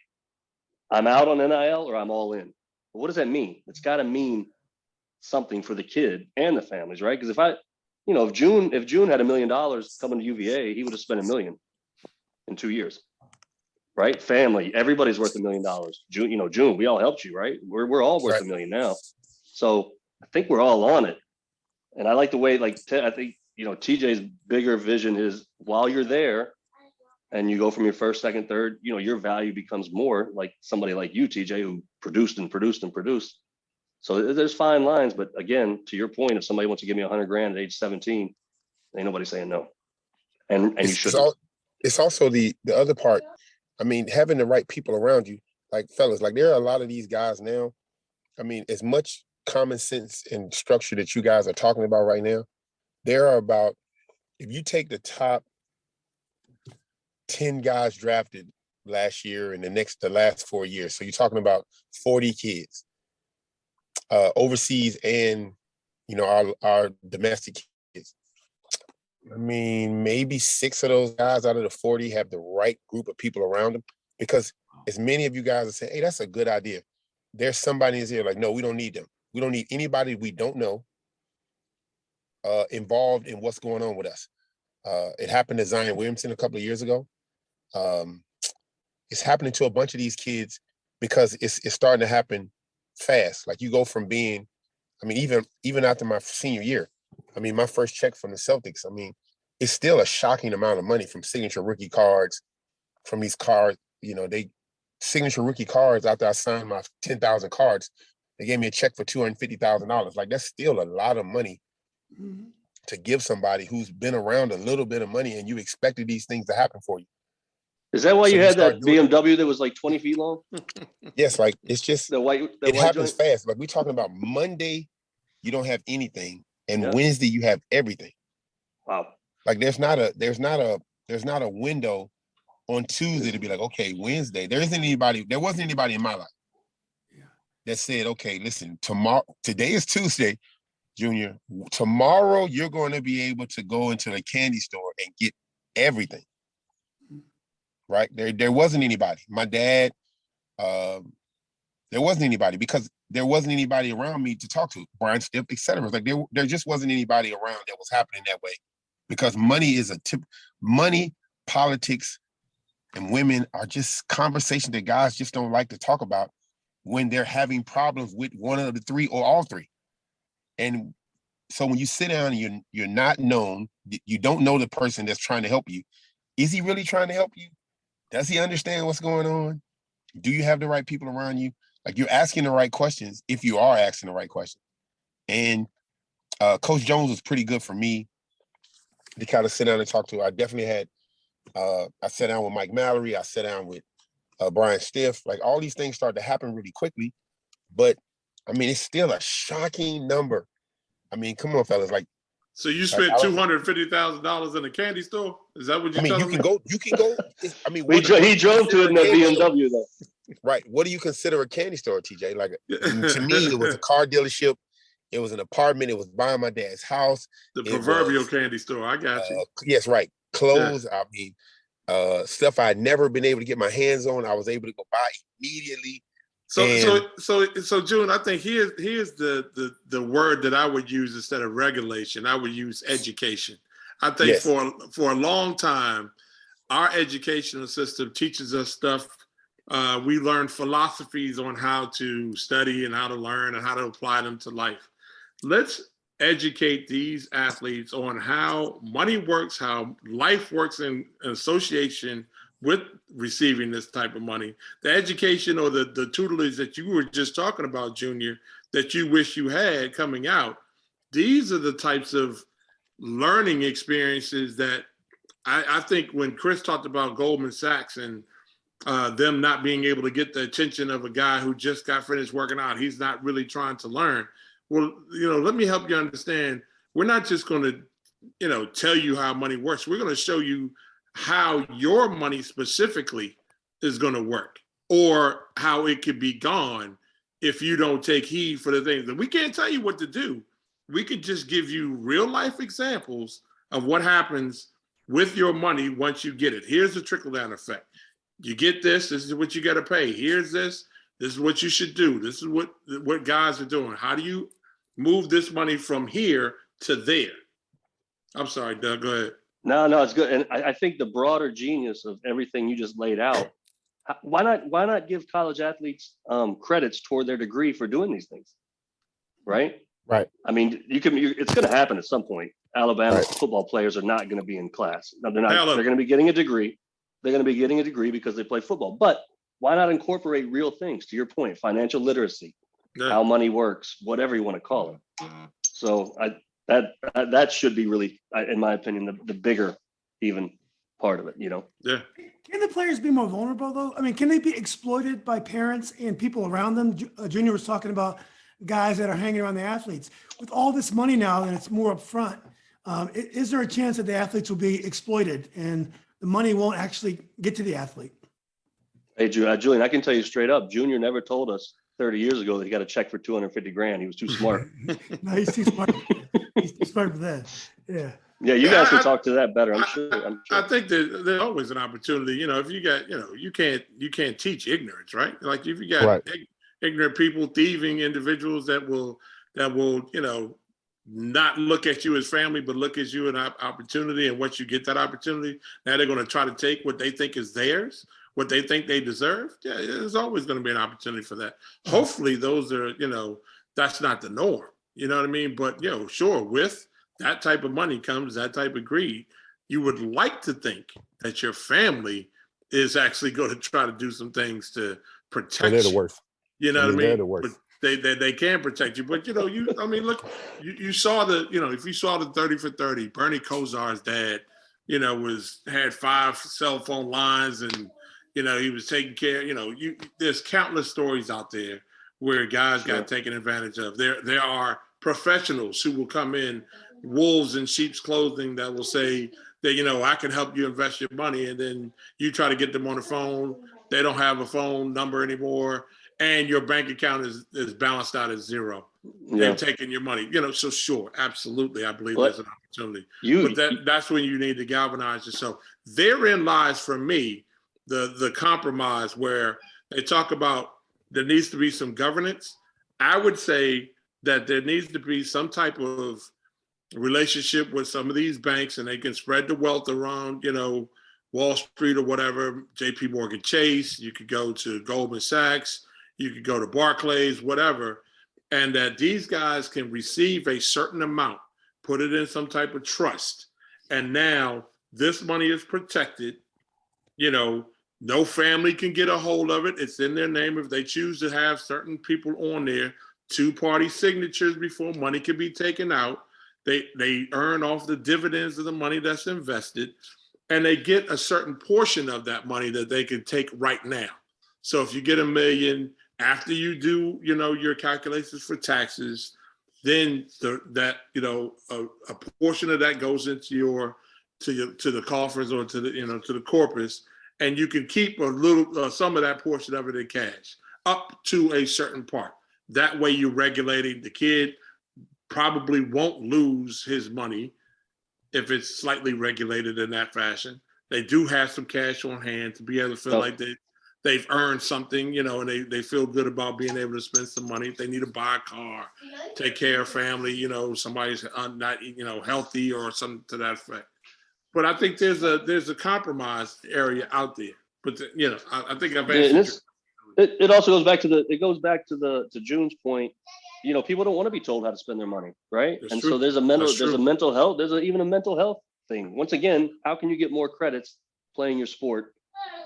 I'm out on NIL or I'm all in. But what does that mean? It's got to mean something for the kid and the families, right? Because if June had $1 million coming to UVA, he would have spent $1 million in 2 years, right? Family, everybody's worth $1 million. June, we all helped you, right? We're all worth $1 million now. So I think we're all on it. And I like the way, I think, TJ's bigger vision is, while you're there and you go from your first, second, third, your value becomes more like somebody like you, TJ, who produced and produced and produced. So there's fine lines, but again, to your point, if somebody wants to give me 100 grand at age 17, ain't nobody saying no. And you shouldn't. It's also the other part. I mean, having the right people around you, like, fellas, like, there are a lot of these guys now. I mean, as much common sense and structure that you guys are talking about right now, there are about, if you take the top 10 guys drafted last year and the last 4 years, so you're talking about 40 kids, overseas and, our domestic kids. I mean, maybe 6 of those guys out of the 40 have the right group of people around them, because as many of you guys are saying, hey, that's a good idea. There's somebody in here like, no, we don't need them. We don't need anybody we don't know involved in what's going on with us. It happened to Zion Williamson a couple of years ago. It's happening to a bunch of these kids because it's starting to happen fast. Like, you go from being, I mean, even after my senior year, I mean, my first check from the Celtics, I mean, it's still a shocking amount of money from signature rookie cards, from these cards, signature rookie cards. After I signed my 10,000 cards, they gave me a check for $250,000. Like, that's still a lot of money to give somebody who's been around a little bit of money, and you expected these things to happen for you. Is that why you had that BMW that was like 20 feet long? Yes, like, it's just, it happens joint? fast. Like, we're talking about Monday, you don't have anything, and Wednesday you have everything. Wow. Like, there's not a window on Tuesday to be like, okay, Wednesday. There wasn't anybody in my life that said, okay, listen, today is Tuesday, Junior. Tomorrow you're going to be able to go into the candy store and get everything. Right? There wasn't anybody. My dad, there wasn't anybody, because there wasn't anybody around me to talk to. Brian Stiff, etc. Like, there just wasn't anybody around that was happening that way, because money is money, politics, and women are just conversations that guys just don't like to talk about when they're having problems with one of the three or all three. And so when you sit down and you're not known, you don't know the person that's trying to help you. Is he really trying to help you? Does he understand what's going on? Do you have the right people around you? Like, you're asking the right questions if you are asking the right questions. And Coach Jones was pretty good for me to kind of sit down and talk to. I definitely had, I sat down with Mike Mallory. I sat down with Brian Stiff. Like, all these things started to happen really quickly. But, I mean, it's still a shocking number. I mean, come on, fellas. Like, so you spent $250,000 in a candy store? Is that what you're telling me? You can go. I mean, he drove to it in a BMW though. Right. What do you consider a candy store, TJ? Like, to me, it was a car dealership. It was an apartment. It was behind my dad's house. The proverbial candy store. I got you. Yes, right. Clothes. Yeah. I mean, stuff I'd never been able to get my hands on. I was able to go buy immediately. So June, I think here's the word that I would use instead of regulation. I would use education. I think for a long time, our educational system teaches us stuff. We learn philosophies on how to study and how to learn and how to apply them to life. Let's educate these athletes on how money works, how life works in association with receiving this type of money. The education or the tutelage that you were just talking about, Junior, that you wish you had coming out, these are the types of learning experiences that I think when Chris talked about Goldman Sachs and them not being able to get the attention of a guy who just got finished working out, he's not really trying to learn. Well, let me help you understand. We're not just going to, tell you how money works. We're going to show you how your money specifically is going to work, or how it could be gone if you don't take heed for the things. And we can't tell you what to do. We could just give you real life examples of what happens with your money once you get it. Here's the trickle down effect. You get this is what you got to pay. Here's this is what you should do. This is what guys are doing. How do you move this money from here to there? I'm sorry, Doug, go ahead. No, it's good. And I think the broader genius of everything you just laid out, why not give college athletes credits toward their degree for doing these things? Right. I mean, it's going to happen at some point. Alabama football players are not going to be in class. No, they're not. They're going to be getting a degree. They're going to be getting a degree because they play football. But why not incorporate real things? To your point, financial literacy, how money works, whatever you want to call it. So that should be really, in my opinion, the bigger even part of it. Yeah. Can the players be more vulnerable though? I mean, can they be exploited by parents and people around them? Junior was talking about guys that are hanging around the athletes. With all this money now, and it's more upfront, is there a chance that the athletes will be exploited and the money won't actually get to the athlete? Hey, Julian, I can tell you straight up, Junior never told us 30 years ago that he got a check for $250,000. He was too smart. No, he's too smart. He's too smart for that. Yeah. Yeah, you guys can talk to that better. I'm sure. I think that there's always an opportunity. If you got, you can't teach ignorance, right? Like if you got ignorant people, thieving individuals that will, not look at you as family, but look at you an opportunity. And once you get that opportunity, now they're going to try to take what they think is theirs, what they think they deserve. Yeah, there's always going to be an opportunity for that. Hopefully those are, that's not the norm. You know what I mean? But, sure, with that type of money comes that type of greed. You would like to think that your family is actually going to try to do some things to protect they're the worst. You know what I mean? They're the worst. But they can protect you. But, look, you saw if you saw the 30 for 30, Bernie Kosar's dad, had 5 cell phone lines and, he was taking care, there's countless stories out there where guys got taken advantage of. There are professionals who will come in, wolves in sheep's clothing, that will say that, I can help you invest your money. And then you try to get them on the phone. They don't have a phone number anymore. And your bank account is balanced out at zero. They've taken your money, so sure, absolutely. I believe there's an opportunity. But that's when you need to galvanize yourself. Therein lies, for me, the compromise where they talk about there needs to be some governance. I would say that there needs to be some type of relationship with some of these banks, and they can spread the wealth around, Wall Street or whatever, JP Morgan Chase, you could go to Goldman Sachs, you could go to Barclays, whatever, and that these guys can receive a certain amount, put it in some type of trust, and now this money is protected. No family can get a hold of it. It's in their name. If they choose to have certain people on there, 2-party signatures before money can be taken out. They earn off the dividends of the money that's invested, and they get a certain portion of that money that they can take right now. So if you get $1 million, after you do, your calculations for taxes, then a portion of that goes into to the coffers or to the corpus, and you can keep a little some of that portion of it in cash up to a certain part. That way you're regulating. The kid probably won't lose his money if it's slightly regulated in that fashion. They do have some cash on hand to be able to feel like they've earned something, and they feel good about being able to spend some money. If they need to buy a car, take care of family, somebody's not, healthy or something to that effect. But I think there's a compromise area out there. But I think I've answered. It also goes back to June's point. People don't want to be told how to spend their money, right? That's and true. so there's a mental health, even a mental health thing. Once again, how can you get more credits playing your sport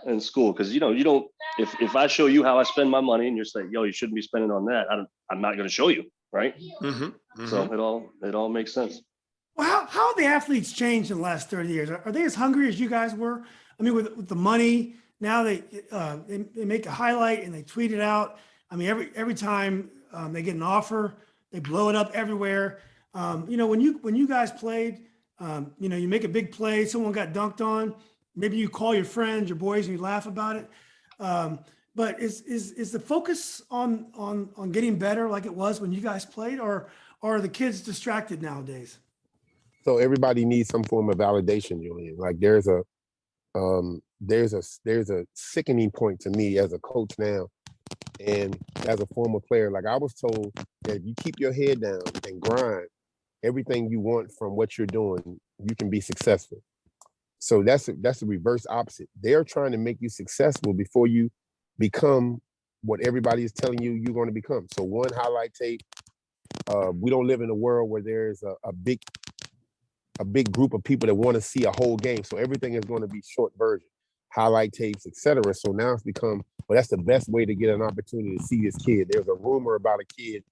in school? Because you don't. If I show you how I spend my money and you're saying, yo, you shouldn't be spending on that, I'm not going to show you, right? So it all makes sense. Well, how have the athletes changed in the last 30 years? Are they as hungry as you guys were? I mean, with the money, now they make a highlight and they tweet it out. I mean, every time they get an offer, they blow it up everywhere. When you guys played, you make a big play, someone got dunked on. Maybe you call your friends, your boys, and you laugh about it. But is the focus on getting better like it was when you guys played, or are the kids distracted nowadays? So everybody needs some form of validation, Julian. Like there's a sickening point to me as a coach now, and as a former player. Like I was told that if you keep your head down and grind, everything you want from what you're doing, you can be successful. So that's the reverse opposite. They're trying to make you successful before you become what everybody is telling you you're going to become. So one highlight tape. We don't live in a world where there's a big group of people that want to see a whole game. So everything is going to be short version, highlight tapes, etc. So now it's become, well, that's the best way to get an opportunity to see this kid. There's a rumor about a kid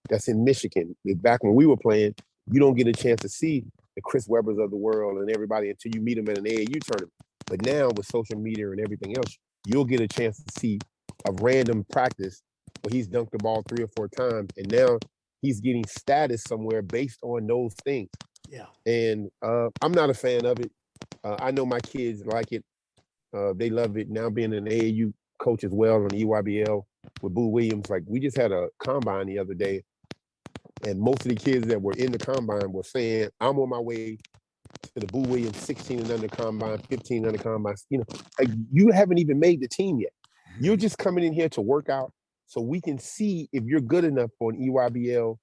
that's in Michigan. Back when we were playing, you don't get a chance to see the Chris Webbers of the world and everybody until you meet them at an AAU tournament. But now with social media and everything else, you'll get a chance to see a random practice where he's dunked the ball 3 or 4 times, and now he's getting status somewhere based on those things. Yeah. And I'm not a fan of it. I know my kids like it. They love it. Now being an AAU coach as well on EYBL with Boo Williams, like we just had a combine the other day, and most of the kids that were in the combine were saying, I'm on my way to the Boo Williams 16 and under combine, 15 under combine. Like you haven't even made the team yet. You're just coming in here to work out so we can see if you're good enough for an EYBL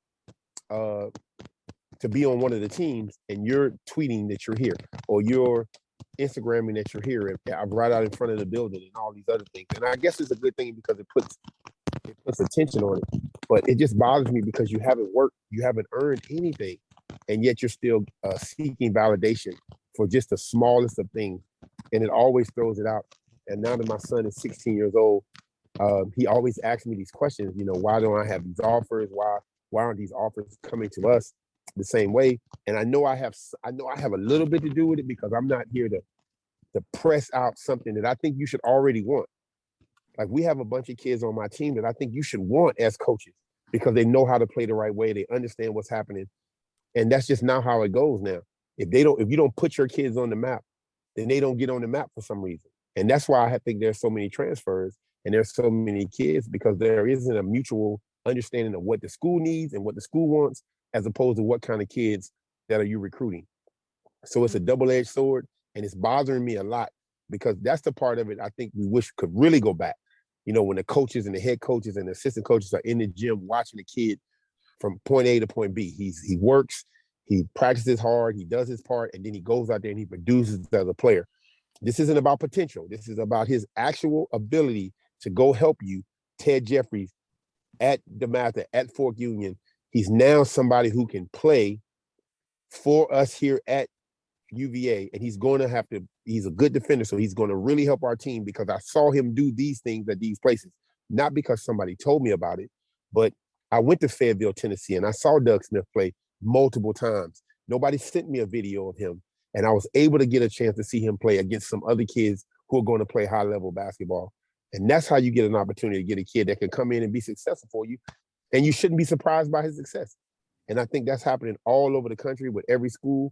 to be on one of the teams, and you're tweeting that you're here, or you're Instagramming that you're here, and I'm right out in front of the building and all these other things. And I guess it's a good thing because it puts attention on it. But it just bothers me because you haven't worked, you haven't earned anything, and yet you're still seeking validation for just the smallest of things. And it always throws it out. And now that my son is 16 years old, he always asks me these questions, why don't I have these offers? Why aren't these offers coming to us the same way? And I know I have a little bit to do with it because I'm not here to press out something that I think you should already want. Like we have a bunch of kids on my team that I think you should want as coaches because they know how to play the right way. They understand what's happening. And that's just not how it goes now. If you don't put your kids on the map, then they don't get on the map for some reason. And that's why I think there's so many transfers and there's so many kids, because there isn't a mutual understanding of what the school needs and what the school wants, as opposed to what kind of kids that are you recruiting. So it's a double-edged sword, and it's bothering me a lot because that's the part of it I think we wish could really go back. When the coaches and the head coaches and the assistant coaches are in the gym watching the kid from point A to point B. He works, he practices hard, he does his part, and then he goes out there and he produces as a player. This isn't about potential. This is about his actual ability to go help you. Ted Jeffries at DeMatha, at Fork Union, he's now somebody who can play for us here at UVA, and he's a good defender, so he's going to really help our team because I saw him do these things at these places, not because somebody told me about it, but I went to Fayetteville, Tennessee, and I saw Doug Smith play multiple times. Nobody sent me a video of him, and I was able to get a chance to see him play against some other kids who are going to play high-level basketball. And that's how you get an opportunity to get a kid that can come in and be successful for you, and you shouldn't be surprised by his success. And I think that's happening all over the country with every school.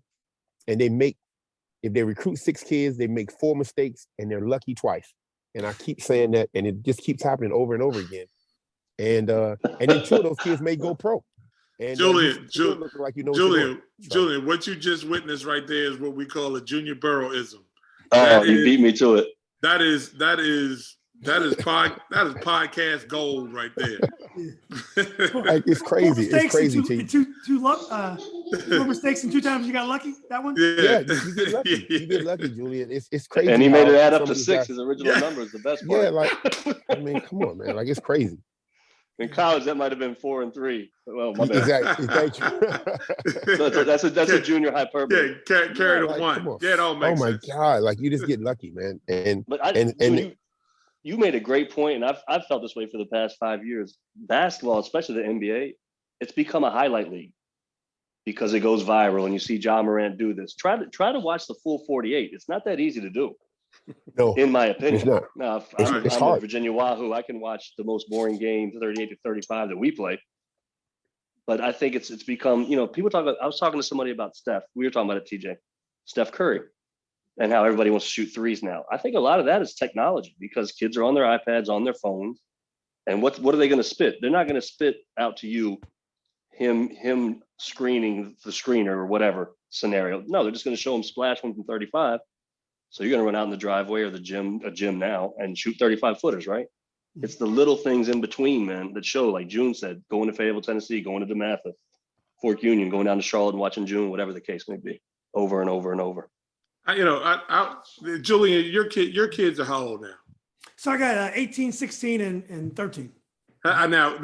And if they recruit 6 kids, they make 4 mistakes and they're lucky twice. And I keep saying that, and it just keeps happening over and over again. And then 2 of those kids may go pro. And Julian, Julian, what you just witnessed right there is what we call a junior Burrough-ism. Oh, you beat me to it. That is That is podcast gold right there. Like it's crazy. It's crazy, T. Two mistakes and 2 times you got lucky. That one. Yeah, you get lucky. You get lucky, Julian. It's crazy. And he made it add up some to of these 6. guys- His original number is the best part. Yeah, like I mean, come on, man. Like it's crazy. In college, that might have been 4 and 3. Well, my bad. Exactly. Thank you. That's a junior hyperbole. Yeah, carry the like, one. come on. Yeah, it all Oh makes my sense. God! Like you just get lucky, man. And But you made a great point, and I've felt this way for the past 5 years. Basketball, especially the NBA, it's become a highlight league because it goes viral, and you see Ja Morant do this. Try to watch the full 48. It's not that easy to do, no, in my opinion. it's not. Now, if It's I'm a hard. Virginia Wahoo, I can watch the most boring game, 38-35, that we play. But I think it's become, people talk about. I was talking to somebody about Steph. We were talking about it, TJ, Steph Curry, and how everybody wants to shoot threes now. I think a lot of that is technology because kids are on their iPads, on their phones, and what are they going to spit? They're not going to spit out to you him screening the screener or whatever scenario. No, they're just going to show him splash one from 35. So you're going to run out in the driveway or a gym now, and shoot 35 footers, right? It's the little things in between, man, that show, like June said, going to Fayetteville, Tennessee, going to DeMatha, Fork Union, going down to Charlotte and watching June, whatever the case may be, over and over and over. Julian, your kids are how old now? So I got 18, 16, and 13. Now,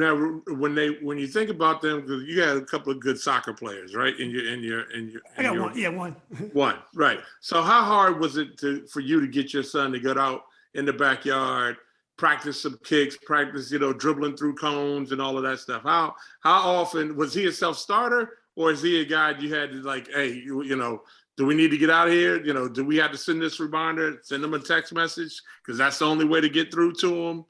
when you think about them, because you had a couple of good soccer players, right? I got one. Yeah, one. One, right. So how hard was it for you to get your son to get out in the backyard, practice some kicks, practice, dribbling through cones and all of that stuff? How often was he a self-starter, or is he a guy you had to like, hey, do we need to get out of here? Do we have to send this reminder, send him a text message? Because that's the only way to get through to him.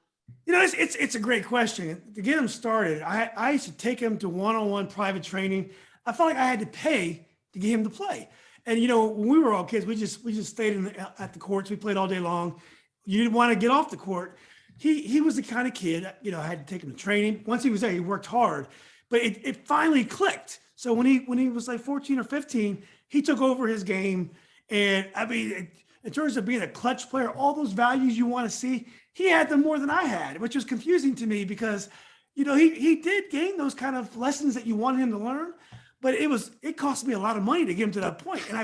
It's a great question. To get him started, I used to take him to one-on-one private training. I felt like I had to pay to get him to play. And when we were all kids, we just stayed at the courts. We played all day long. You didn't want to get off the court. He was the kind of kid, I had to take him to training. Once he was there, he worked hard. But it finally clicked. So when he was like 14 or 15, he took over his game. And I mean, in terms of being a clutch player, all those values you want to see, he had them more than I had, which was confusing to me because, he did gain those kind of lessons that you want him to learn, but it cost me a lot of money to get him to that point. And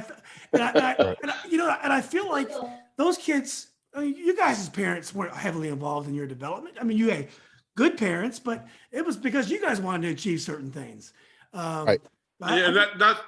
I feel like those kids, you guys as parents weren't heavily involved in your development. I mean, you had good parents, but it was because you guys wanted to achieve certain things. Right.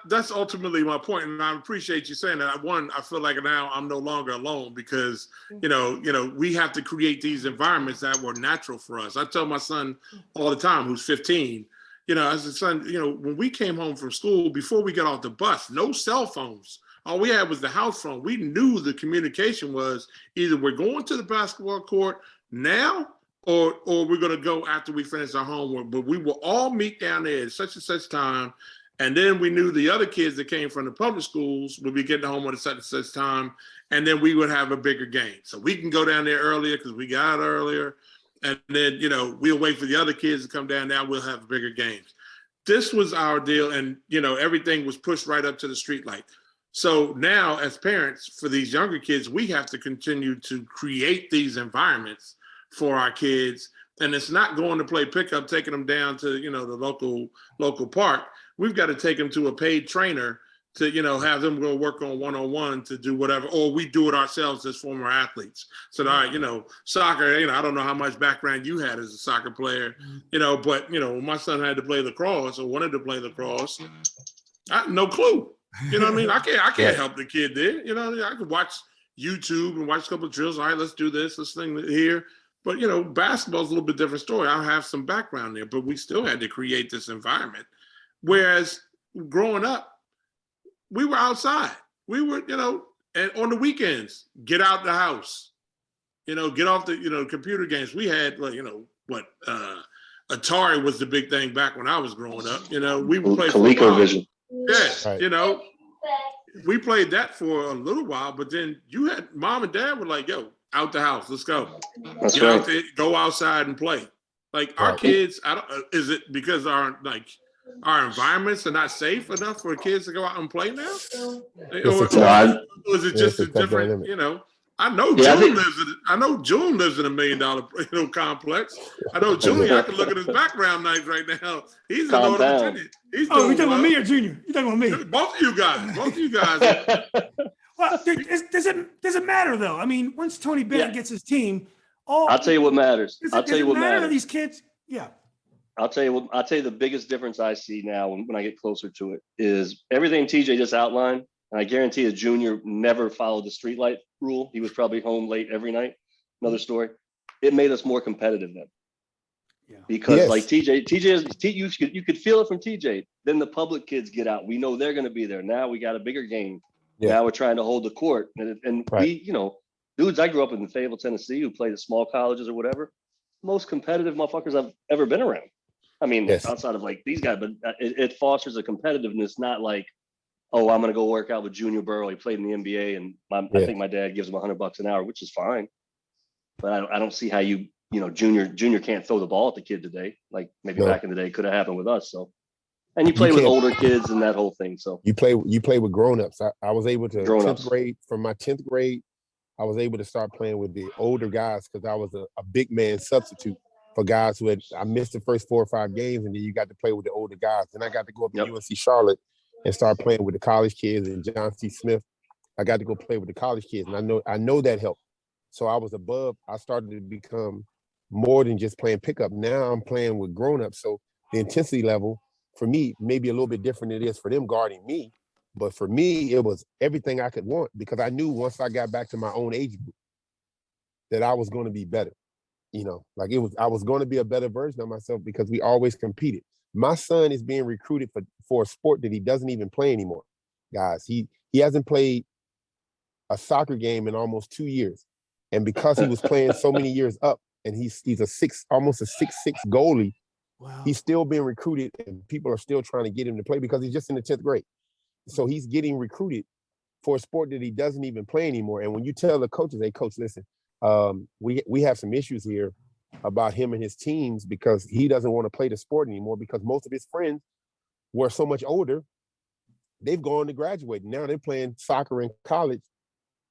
That's ultimately my point, and I appreciate you saying that. One, I feel like now I'm no longer alone because we have to create these environments that were natural for us. I tell my son all the time, who's 15, as a son, when we came home from school, before we got off the bus, no cell phones. All we had was the house phone. We knew the communication was either we're going to the basketball court now, or we're going to go after we finish our homework. But we will all meet down there at such and such time. And then we knew the other kids that came from the public schools would be getting home at such and such time. And then we would have a bigger game. So we can go down there earlier because we got out earlier. And then, we'll wait for the other kids to come down. Now we'll have bigger games. This was our deal. And, everything was pushed right up to the street light. So now as parents for these younger kids, we have to continue to create these environments for our kids. And it's not going to play pickup, taking them down to, the local park. We've got to take them to a paid trainer to, have them go work on one-on-one to do whatever, or we do it ourselves as former athletes. So, all right, soccer, I don't know how much background you had as a soccer player, but, when my son had to play lacrosse or wanted to play lacrosse, I had no clue. You know what I mean? I can't help the kid there. I could watch YouTube and watch a couple of drills. All right, let's do this thing here. But, basketball's a little bit different story. I have some background there, but we still had to create this environment. Whereas growing up, we were outside. We were, and on the weekends, get out the house, get off the, computer games. We had, Atari was the big thing back when I was growing up. We would play ColecoVision. Yeah, Right. We played that for a little while, but then you had mom and dad were like, yo, out the house, let's go. That's Get right. out there, go outside and play. Like our kids, is it because our environments are not safe enough for kids to go out and play now? Or is it just a different, I know June lives in $1 million complex. I know Junior. I can look at his background nights right now. He's in Northern Virginia. He's you doing talking well. about me or Junior? You talking about me? Both of you guys. Well, does it matter though? I mean, once Tony Bennett gets his team, I'll tell you what matters. Does it matter to these kids? Yeah. I'll tell you the biggest difference I see now when I get closer to it is everything TJ just outlined. And I guarantee a Junior never followed the streetlight rule. He was probably home late every night. Another story. It made us more competitive then. Yeah. Because like you could feel it from TJ. Then the public kids get out. We know they're going to be there. Now we got a bigger game. Yeah. Now we're trying to hold the court. And we, dudes, I grew up in Fayetteville, Tennessee, who played at small colleges or whatever. Most competitive motherfuckers I've ever been around. I mean, outside of like these guys, but it fosters a competitiveness, not like, oh, I'm going to go work out with Junior Burrough. He played in the NBA, and I think my dad gives him $100 an hour, which is fine. But I don't see how Junior can't throw the ball at the kid today. Like maybe back in the day could have happened with us. So, and you play with older kids and that whole thing. So you play with grownups. I was able to 10th grade from my 10th grade. I was able to start playing with the older guys because I was a big man substitute for guys who I missed the first 4 or 5 games, and then you got to play with the older guys. Then I got to go up to UNC Charlotte and start playing with the college kids and John C. Smith. I got to go play with the college kids, and I know that helped. So I was above. I started to become more than just playing pickup. Now I'm playing with grown-ups. So the intensity level for me may be a little bit different than it is for them guarding me. But for me, it was everything I could want because I knew once I got back to my own age group that I was going to be better. I was going to be a better version of myself because we always competed. My son is being recruited for a sport that he doesn't even play anymore. Guys, he hasn't played a soccer game in almost 2 years. And because he was playing so many years up and he's almost a 6'6" goalie, he's still being recruited and people are still trying to get him to play because he's just in the 10th grade. So he's getting recruited for a sport that he doesn't even play anymore. And when you tell the coaches, hey, coach, listen, we have some issues here about him and his teams because he doesn't want to play the sport anymore because most of his friends were so much older. They've gone to graduate. Now they're playing soccer in college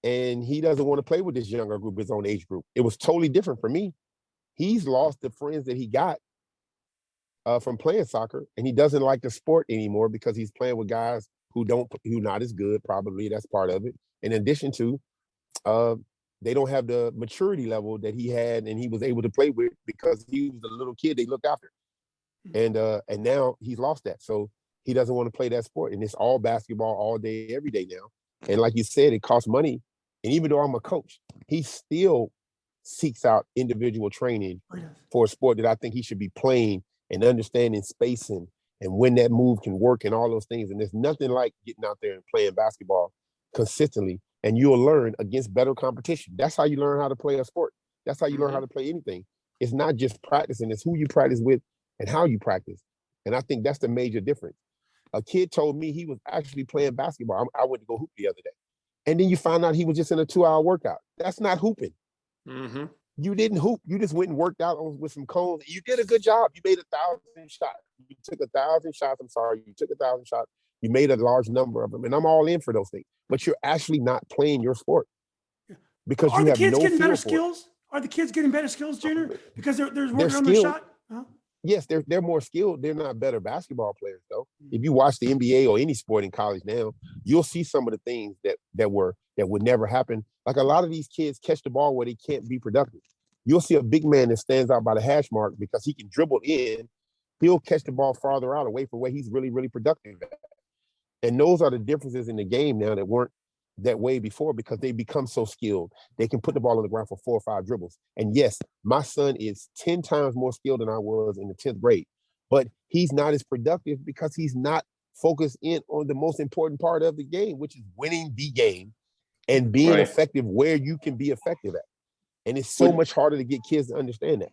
and he doesn't want to play with this younger group, his own age group. It was totally different for me. He's lost the friends that he got from playing soccer and he doesn't like the sport anymore because he's playing with guys who not as good, probably. That's part of it. In addition to, they don't have the maturity level that he had and he was able to play with because he was the little kid they looked after. And now he's lost that. So he doesn't want to play that sport. And it's all basketball all day, every day now. And like you said, it costs money. And even though I'm a coach, he still seeks out individual training for a sport that I think he should be playing and understanding spacing and when that move can work and all those things. And there's nothing like getting out there and playing basketball consistently. And you'll learn against better competition. That's how you learn how to play a sport. That's how you learn how to play anything. It's not just practicing, it's who you practice with and how you practice. And I think that's the major difference. A kid told me he was actually playing basketball. I went to go hoop the other day. And then you find out he was just in a 2-hour workout. That's not hooping. Mm-hmm. You didn't hoop. You just went and worked out with some cones. You did a good job. You made 1,000 shots. You took 1,000 shots. You took 1,000 shots. You made a large number of them. And I'm all in for those things. But you're actually not playing your sport. Because you have no feel for it. Are the kids getting better skills? Are the kids getting better skills, Junior? Because they're working on their shot? Huh? Yes, they're more skilled. They're not better basketball players, though. If you watch the NBA or any sport in college now, you'll see some of the things that would never happen. Like a lot of these kids catch the ball where they can't be productive. You'll see a big man that stands out by the hash mark because he can dribble in. He'll catch the ball farther out away from where he's really, really productive at. And those are the differences in the game now that weren't that way before because they become so skilled. They can put the ball on the ground for 4 or 5 dribbles. And yes, my son is 10 times more skilled than I was in the 10th grade, but he's not as productive because he's not focused in on the most important part of the game, which is winning the game and being effective where you can be effective at. And it's so much harder to get kids to understand that.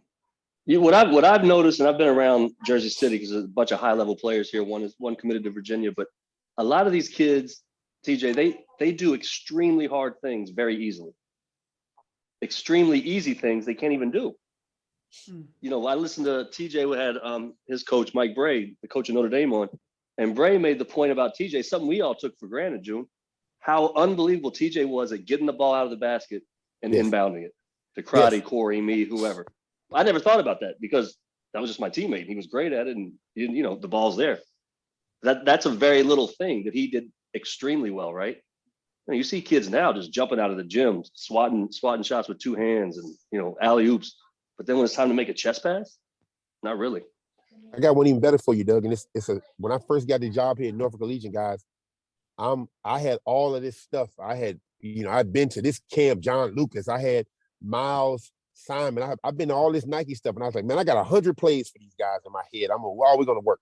Yeah, what I've noticed, and I've been around Jersey City because there's a bunch of high-level players here. One committed to Virginia, but a lot of these kids, TJ, they do extremely hard things very easily. Extremely easy things they can't even do. I listened to TJ who had his coach, Mike Bray, the coach of Notre Dame on, and Bray made the point about TJ, something we all took for granted, June, how unbelievable TJ was at getting the ball out of the basket and Yes. inbounding it to Crotty, Yes. Corey, me, whoever. I never thought about that because that was just my teammate. He was great at it, and you know the ball's there. That's a very little thing that he did extremely well, right? And you see kids now just jumping out of the gym, swatting shots with two hands, and you know alley oops. But then when it's time to make a chest pass, not really. I got one even better for you, Doug. And it's when I first got the job here at Norfolk Legion, guys, I had all of this stuff. I had, I'd been to this camp, John Lucas. I had Miles Simon. I've been to all this Nike stuff. And I was like, man, I got 100 plays for these guys in my head. How are we going to work?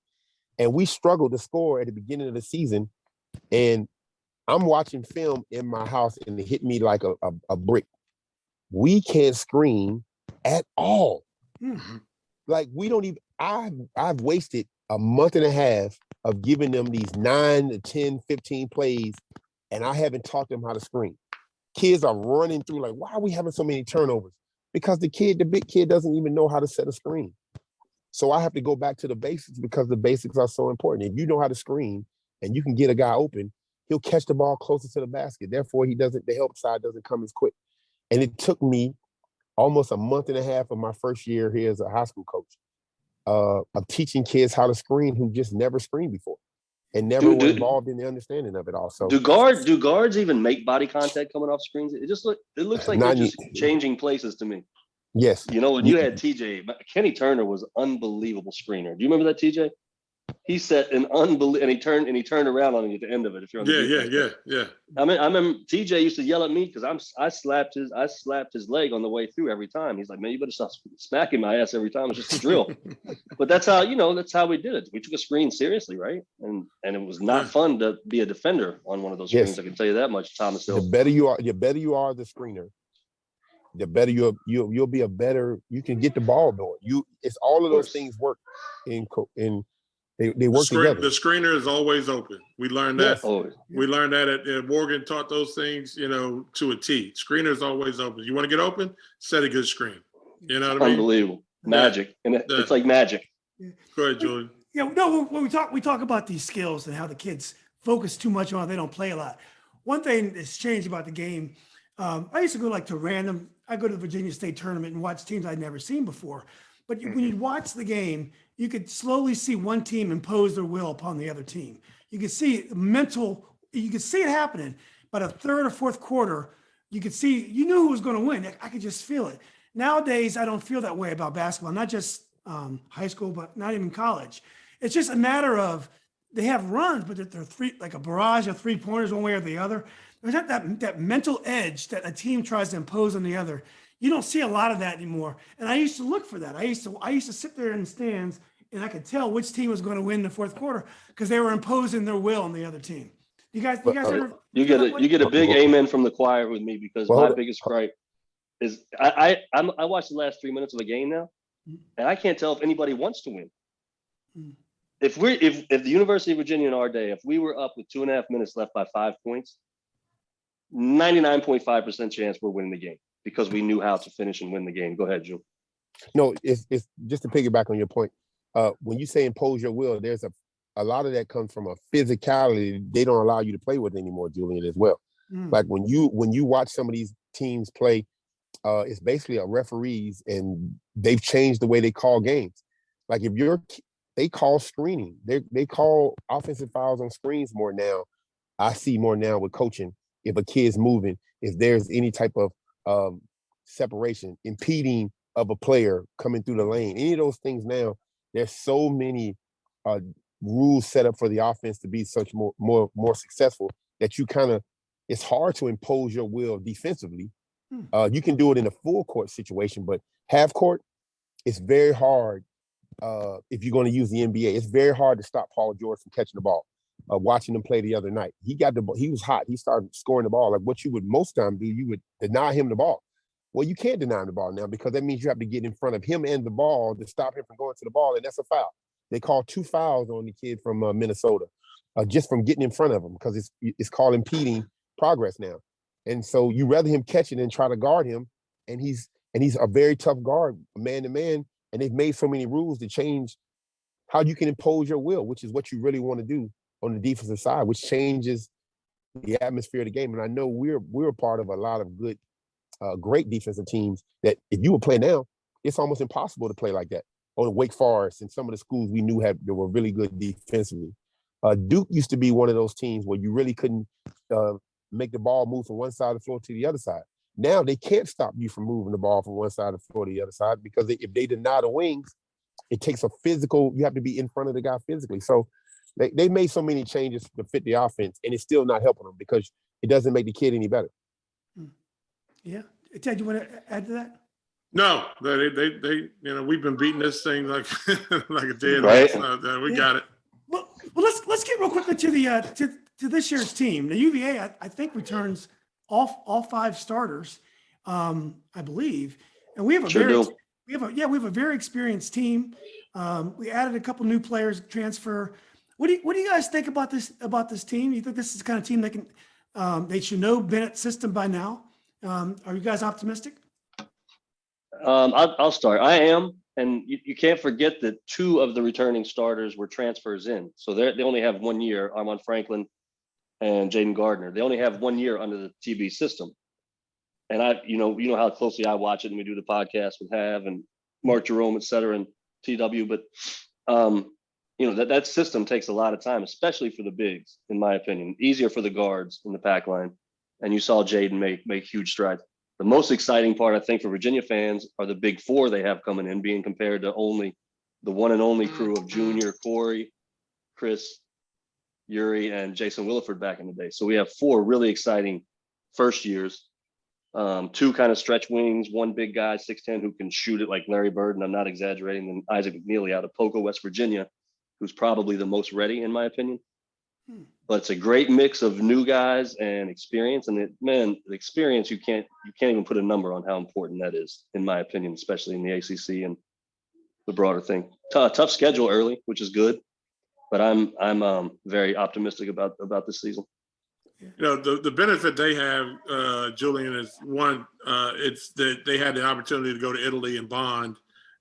And we struggled to score at the beginning of the season. And I'm watching film in my house and it hit me like a brick. We can't screen at all. Mm-hmm. Like we don't even, I've wasted a month and a half of giving them these 9 to 10, 15 plays, and I haven't taught them how to screen. Kids are running through like, why are we having so many turnovers? Because the big kid doesn't even know how to set a screen. So I have to go back to the basics because the basics are so important. If you know how to screen and you can get a guy open, he'll catch the ball closer to the basket. Therefore, the help side doesn't come as quick. And it took me almost a month and a half of my first year here as a high school coach of teaching kids how to screen who just never screened before and never were involved in the understanding of it all. So do guards even make body contact coming off screens? It looks like they're just changing places to me. Yes. You know, when you had TJ, Kenny Turner was an unbelievable screener. Do you remember that, TJ? He set an unbelievable, and he turned around on you at the end of it. If you're on the yeah. I remember TJ used to yell at me because I slapped his leg on the way through every time. He's like, man, you better stop smacking my ass every time. It's just a drill. But that's how we did it. We took a screen seriously, right? And it was not fun to be a defender on one of those screens. I can tell you that much, Thomas Hill. The better you are the screener, the better you'll be you can get the ball going. It's all of those things work they work together. The screener is always open. We learned that. Yes. We learned that at Morgan, taught those things, to a T. Screener is always open. You want to get open, set a good screen. You know what I mean? Unbelievable. Magic. And it's like magic. Go ahead, Julian. Yeah, no, when we talk about these skills and how the kids focus too much on it, they don't play a lot. One thing that's changed about the game, I used to go I go to the Virginia State tournament and watch teams I'd never seen before. But when you watch the game, you could slowly see one team impose their will upon the other team. You could see you could see it happening. But a third or fourth quarter, you knew who was going to win. I could just feel it. Nowadays, I don't feel that way about basketball, not just high school, but not even college. It's just a matter of they have runs, but they're like a barrage of 3-pointers one way or the other. There's not that mental edge that a team tries to impose on the other. You don't see a lot of that anymore. And I used to look for that. I used to sit there in the stands and I could tell which team was going to win the fourth quarter because they were imposing their will on the other team. You guys ever? You get a big amen from the choir with me because my biggest gripe is I watched the last 3 minutes of the game now, and I can't tell if anybody wants to win. If the University of Virginia in our day, if we were up with 2.5 minutes left by 5 points, 99.5% chance we're winning the game because we knew how to finish and win the game. Go ahead, Drew. No, it's just to piggyback on your point. When you say impose your will, there's a lot of that comes from a physicality they don't allow you to play with anymore, Julian, as well. Like when you watch some of these teams play, it's basically a referees and they've changed the way they call games. Like they call screening. They call offensive fouls on screens more now. I see more now with coaching. If a kid's moving, if there's any type of separation, impeding of a player coming through the lane, any of those things now, there's so many rules set up for the offense to be such more successful that it's hard to impose your will defensively. You can do it in a full court situation, but half court, it's very hard. If you're going to use the NBA, it's very hard to stop Paul George from catching the ball. Watching him play the other night, he got the ball. He was hot. He started scoring the ball. Like what you would most time do, you would deny him the ball. Well, you can't deny him the ball now because that means you have to get in front of him and the ball to stop him from going to the ball, and that's a foul. They call 2 fouls on the kid from Minnesota just from getting in front of him because it's called impeding progress now. And so you rather him catch it and try to guard him, and he's a very tough guard, man to man. And they've made so many rules to change how you can impose your will, which is what you really want to do on the defensive side, which changes the atmosphere of the game. And I know we're a part of a lot of good great defensive teams that if you were playing now, it's almost impossible to play like that. Or Wake Forest and some of the schools we knew that were really good defensively. Duke used to be one of those teams where you really couldn't make the ball move from one side of the floor to the other side. Now they can't stop you from moving the ball from one side of the floor to the other side because if they deny the wings, it takes a physical, you have to be in front of the guy physically. So they made so many changes to fit the offense, and it's still not helping them because it doesn't make the kid any better. Yeah. Ted, you want to add to that? No, they we've been beating this thing like like a dead Right. horse. We got it. Well, let's get real quickly to the to this year's team. The UVA, I think, returns all 5 starters, I believe, and we have a we have a very experienced team. We added a couple new players transfer. What do you guys think about this team? You think this is the kind of team that can they should know Bennett's system by now? Are you guys optimistic? I'll start. I am, and you can't forget that 2 of the returning starters were transfers in, so they only have 1 year. Armand Franklin and Jaden Gardner. They only have 1 year under the TB system. And you know how closely I watch it, and we do the podcast with Hav and Mark Jerome, et cetera, and TW. But that system takes a lot of time, especially for the bigs, in my opinion. Easier for the guards in the pack line. And you saw Jaden make huge strides. The most exciting part, I think, for Virginia fans are the big 4 they have coming in, being compared to only the one and only crew of Junior, Corey, Chris, Yuri, and Jason Williford back in the day. So we have 4 really exciting first years. 2 kind of stretch wings, 1 big guy, 6'10", who can shoot it like Larry Bird, and I'm not exaggerating, and Isaac McNeely out of Poco, West Virginia, who's probably the most ready, in my opinion. But it's a great mix of new guys and experience. And the experience, you can't even put a number on how important that is, in my opinion, especially in the ACC and the broader thing. Tough schedule early, which is good, but I'm very optimistic about this season. The benefit they have, Julian, is one, it's that they had the opportunity to go to Italy and bond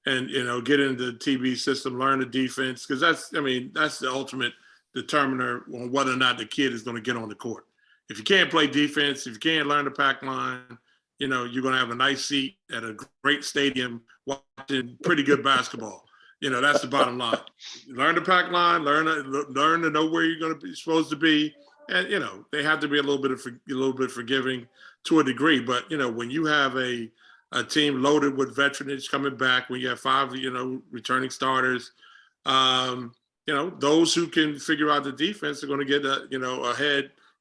and, get into the TB system, learn the defense, because that's the ultimate determiner on whether or not the kid is going to get on the court. If you can't play defense, if you can't learn the pack line, you're going to have a nice seat at a great stadium watching pretty good basketball. That's the bottom line. Learn the pack line, learn to know where you're going to be supposed to be. And, they have to be a little bit forgiving to a degree. But, when you have a team loaded with veterans coming back, when you have 5, returning starters, those who can figure out the defense are going to get a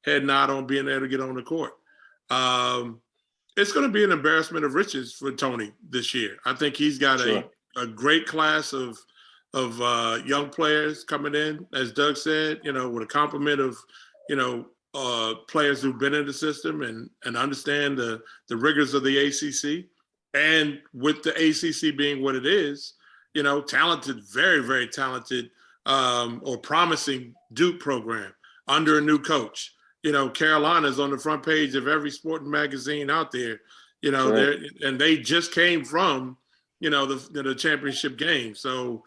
head nod on being able to get on the court. It's going to be an embarrassment of riches for Tony this year. I think he's got a great class of young players coming in, as Doug said, with a complement of, players who've been in the system and understand the rigors of the ACC. And with the ACC being what it is, talented, very, very talented, or promising Duke program under a new coach. Carolina's on the front page of every sporting magazine out there, and they just came from, the championship game. So,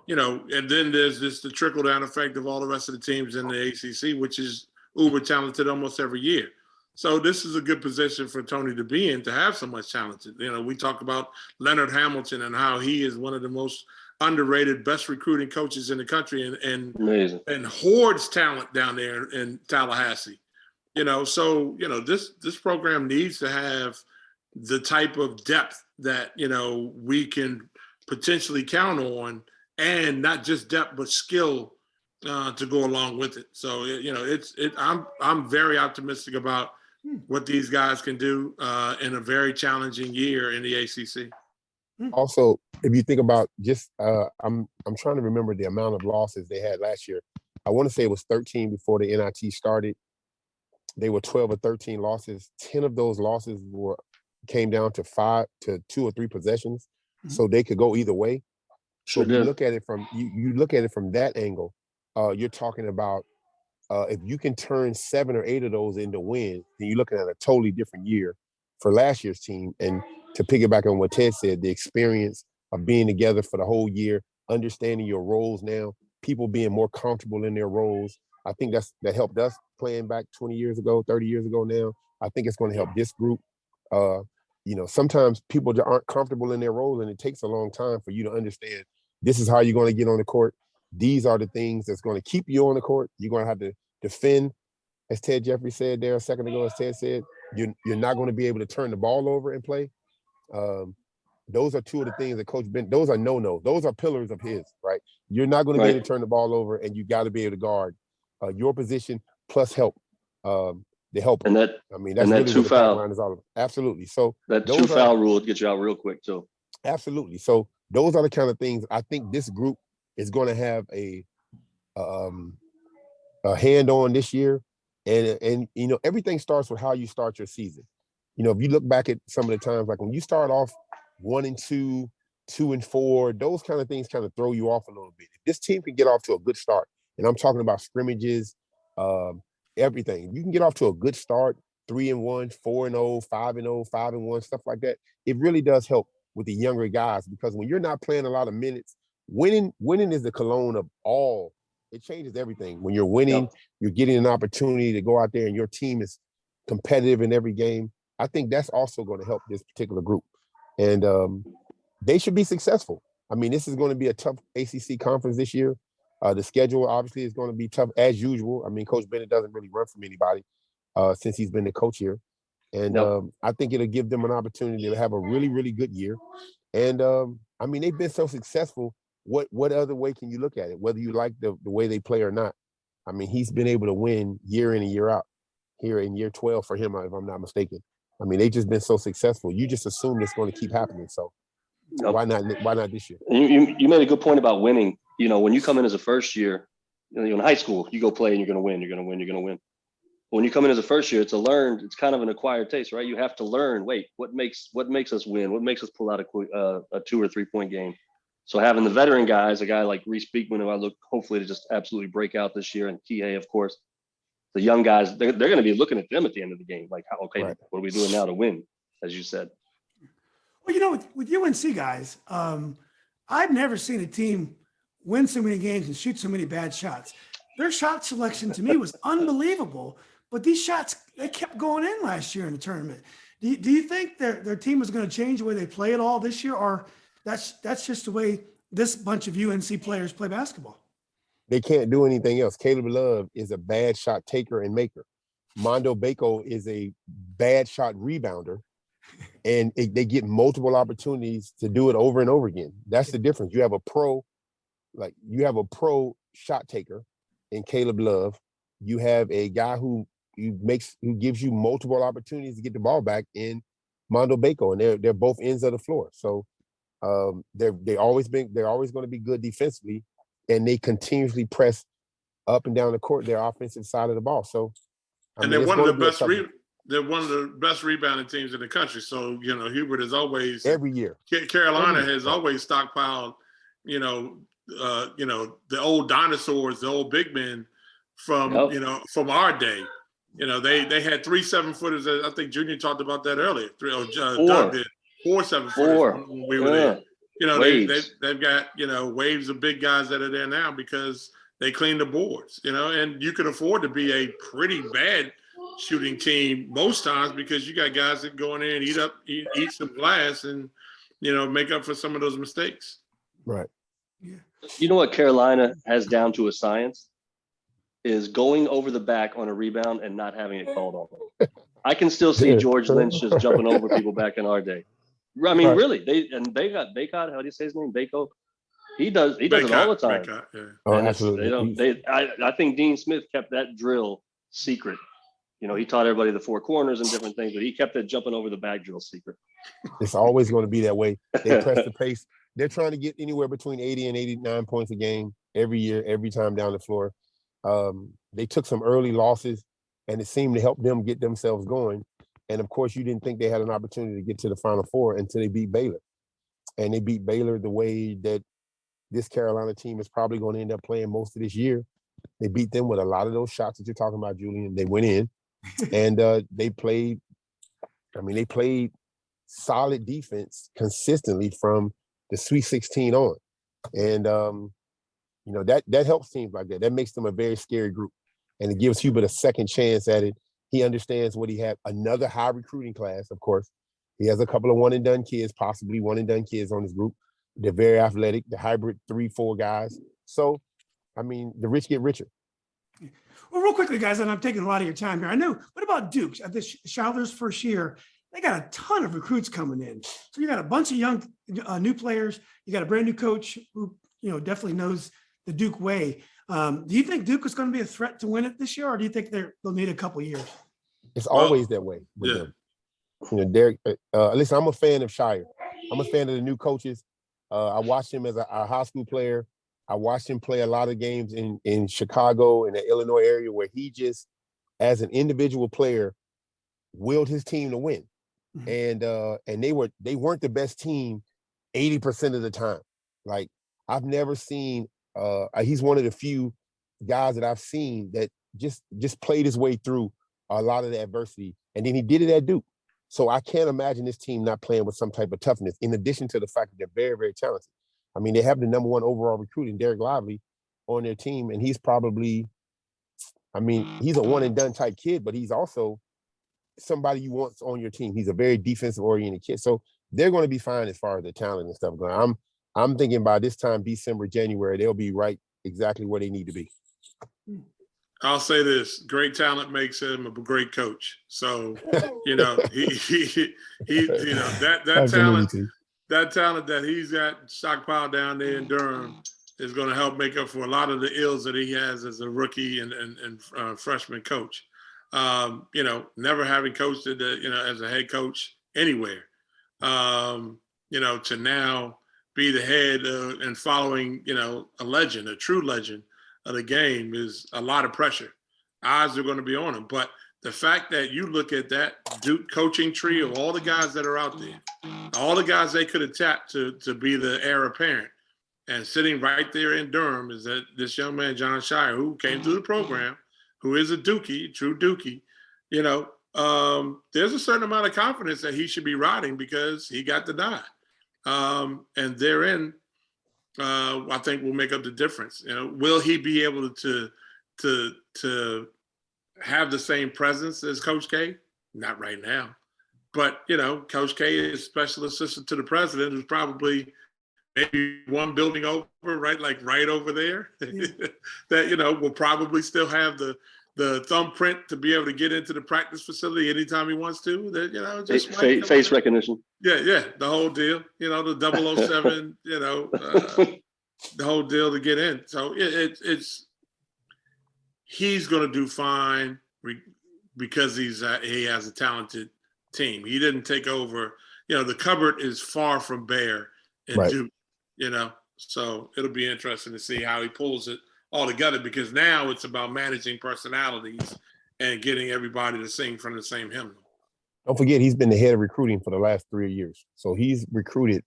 and then there's the trickle down effect of all the rest of the teams in the ACC, which is uber talented almost every year. So this is a good position for Tony to be in, to have so much talented. We talk about Leonard Hamilton and how he is one of the most underrated, best recruiting coaches in the country, and hoards talent down there in Tallahassee. So this program needs to have the type of depth that we can potentially count on, and not just depth but skill to go along with it. So I'm very optimistic about what these guys can do in a very challenging year in the ACC. Also, if you think about just, I'm trying to remember the amount of losses they had last year. I want to say it was 13 before the NIT started. They were 12 or 13 losses. 10 of those losses came down to 2 or 3 possessions, so they could go either way. So if you look at it from you look at it from that angle, you're talking about if you can turn 7 or 8 of those into wins, then you're looking at a totally different year for last year's team. And to piggyback on what Ted said, the experience of being together for the whole year, understanding your roles now, people being more comfortable in their roles. I think that helped us playing back 20 years ago, 30 years ago now. I think it's going to help this group. sometimes people aren't comfortable in their role, and it takes a long time for you to understand this is how you're going to get on the court. These are the things that's going to keep you on the court. You're going to have to defend, as Ted Jeffries said there a second ago, as Ted said, you're not going to be able to turn the ball over and play. Those are two of the things that Coach Ben, those are no-no. Those are pillars of his, right? You're not going to be able to turn the ball over, and you got to be able to guard your position plus help the helper. And that, that's really what the background is all about. Absolutely. So that 2-foul rule would get you out real quick too. Absolutely. So those are the kind of things I think this group is going to have a hand on this year. And everything starts with how you start your season. If you look back at some of the times, like when you start off 1-2, 2-4, those kind of things kind of throw you off a little bit. If this team can get off to a good start, and I'm talking about scrimmages, everything. You can get off to a good start, 3-1, 4-0, 5-0, 5-1, stuff like that. It really does help with the younger guys, because when you're not playing a lot of minutes, winning is the cologne of all. It changes everything. When you're winning, you're getting an opportunity to go out there and your team is competitive in every game. I think that's also going to help this particular group. And they should be successful. This is going to be a tough ACC conference this year. The schedule obviously is going to be tough as usual. Coach Bennett doesn't really run from anybody since he's been the coach here. And I think it'll give them an opportunity to have a really, really good year. And they've been so successful. What other way can you look at it? Whether you like the way they play or not. He's been able to win year in and year out here in year 12 for him, if I'm not mistaken. They've just been so successful. You just assume it's going to keep happening. So why not this year? You made a good point about winning. When you come in as a first year, in high school, you go play and you're going to win. You're going to win. You're going to win. When you come in as a first year, it's kind of an acquired taste, right? You have to learn. Wait, what makes us win? What makes us pull out a 2 or 3 point game? So having the veteran guys, a guy like Reese Beekman, who I look hopefully to just absolutely break out this year, and Kihei, of course, the young guys, they're going to be looking at them at the end of the game, like, okay, What are we doing now to win? As you said. Well, with UNC guys, I've never seen a team win so many games and shoot so many bad shots. Their shot selection to me was unbelievable, but these shots, they kept going in last year in the tournament. Do you think their team is going to change the way they play at all this year, or that's just the way this bunch of UNC players play basketball? They can't do anything else. Caleb Love is a bad shot taker and maker. Mondo Bako is a bad shot rebounder, and they get multiple opportunities to do it over and over again. That's the difference. You have a pro shot taker in Caleb Love. You have a guy who gives you multiple opportunities to get the ball back in Mondo Bako, and they're both ends of the floor. So they're always going to be good defensively, and they continuously press up and down the court their offensive side of the ball. So they're one of the best. They're one of the best rebounding teams in the country. So Hubert is always every year. Carolina has always stockpiled, the old dinosaurs, the old big men from from our day. They had 3 7-footers. I think Junior talked about that earlier. Doug did 4 7-footers when we were there. They've got waves of big guys that are there now because they clean the boards. And you can afford to be a pretty bad shooting team most times because you got guys that go in there and eat some glass and make up for some of those mistakes. Right. Yeah. You know what Carolina has down to a science is going over the back on a rebound and not having it called on them. I can still see George Lynch just jumping over people back in our day. Really, they got Bacot. How do you say his name? Bacot. He does it all the time. Bacot, yeah. Oh, absolutely. I think Dean Smith kept that drill secret. He taught everybody the 4 corners and different things, but he kept that jumping over the back drill secret. It's always going to be that way. They press the pace. They're trying to get anywhere between 80 and 89 points a game every year, every time down the floor. They took some early losses, and it seemed to help them get themselves going. And, of course, you didn't think they had an opportunity to get to the Final Four until they beat Baylor. And they beat Baylor the way that this Carolina team is probably going to end up playing most of this year. They beat them with a lot of those shots that you're talking about, Julian. They went in, and they played solid defense consistently from the Sweet 16 on. And, that helps teams like that. That makes them a very scary group. And it gives Hubert a second chance at it. He understands what he had. Another high recruiting class, of course. He has a couple of one and done kids, possibly one and done kids on his group. They're very athletic, the hybrid 3-4 guys. So, I mean, the rich get richer. Well, real quickly, guys, and I'm taking a lot of your time here. I know, what about Duke? At this Schuyler's first year, they got a ton of recruits coming in. So you got a bunch of young, new players. You got a brand new coach who, definitely knows the Duke way. Do you think Duke is going to be a threat to win it this year, or do you think they'll need a couple years? It's always that way with them. Derek, listen, I'm a fan of Shire. I'm a fan of the new coaches. I watched him as a high school player. I watched him play a lot of games in Chicago and the Illinois area where he just, as an individual player, willed his team to win. Mm-hmm. And they weren't the best team 80% of the time. Like, I've never seen he's one of the few guys that I've seen that just played his way through a lot of the adversity. And then he did it at Duke. So I can't imagine this team not playing with some type of toughness, in addition to the fact that they're very, very talented. I mean, they have the number 1 overall recruit in Derek Lively on their team, and he's probably, he's a one and done type kid, but he's also somebody you want on your team. He's a very defensive oriented kid. So they're going to be fine as far as the talent and stuff going. I'm thinking by this time, December, January, they'll be right exactly where they need to be. I'll say this: great talent makes him a great coach. So, he that talent that he's got stockpiled down there in Durham is going to help make up for a lot of the ills that he has as a rookie and freshman coach. Never having coached as a head coach anywhere, to now be the head and following, a legend, a true legend of the game is a lot of pressure. Eyes are going to be on him. But the fact that you look at that Duke coaching tree of all the guys that are out there, all the guys they could have tapped to be the heir apparent, and sitting right there in Durham is that this young man, John Shire, who came through the program, who is a Dookie, true Dookie, there's a certain amount of confidence that he should be riding because he got the nod. And therein, I think will make up the difference. Will he be able to have the same presence as Coach K? Not right now. But, Coach K is special assistant to the president, who's probably maybe one building over, right? Like right over there, that, will probably still have the thumbprint to be able to get into the practice facility anytime he wants to. That, just face recognition. Yeah, the whole deal. The 007, the whole deal to get in. So he's going to do fine because he has a talented team. He didn't take over. The cupboard is far from bare in Duke. So it'll be interesting to see how he pulls it all together, because now it's about managing personalities and getting everybody to sing from the same hymnal. Don't forget, he's been the head of recruiting for the last 3 years. So he's recruited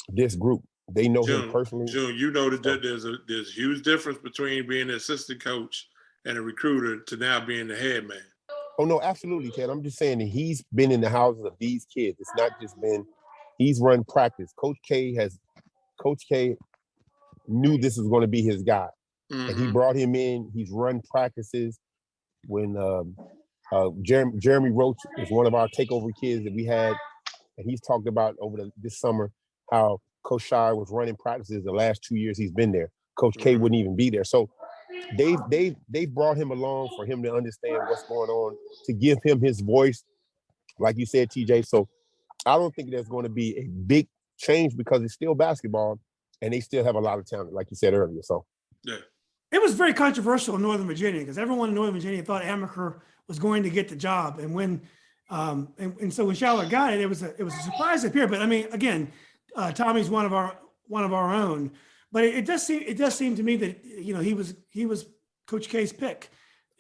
this group. They know him personally. June, that there's a huge difference between being an assistant coach and a recruiter to now being the head man. Oh, no, absolutely, Ted. I'm just saying that he's been in the houses of these kids. It's not just been, he's run practice. Coach K knew this was going to be his guy. Mm-hmm. And he brought him in. He's run practices. When Jeremy Roach is one of our takeover kids that we had, and he's talked about over this summer how Coach Shire was running practices the last 2 years he's been there. Coach K wouldn't even be there. So they've brought him along for him to understand what's going on, to give him his voice, like you said, TJ. So I don't think there's going to be a big change, because it's still basketball and they still have a lot of talent, like you said earlier. So yeah. It was very controversial in Northern Virginia because everyone in Northern Virginia thought Amaker was going to get the job, and when so when Schuyler got it, it was a surprise up here. But I mean, again, Tommy's one of our own. But it does seem to me that he was Coach K's pick,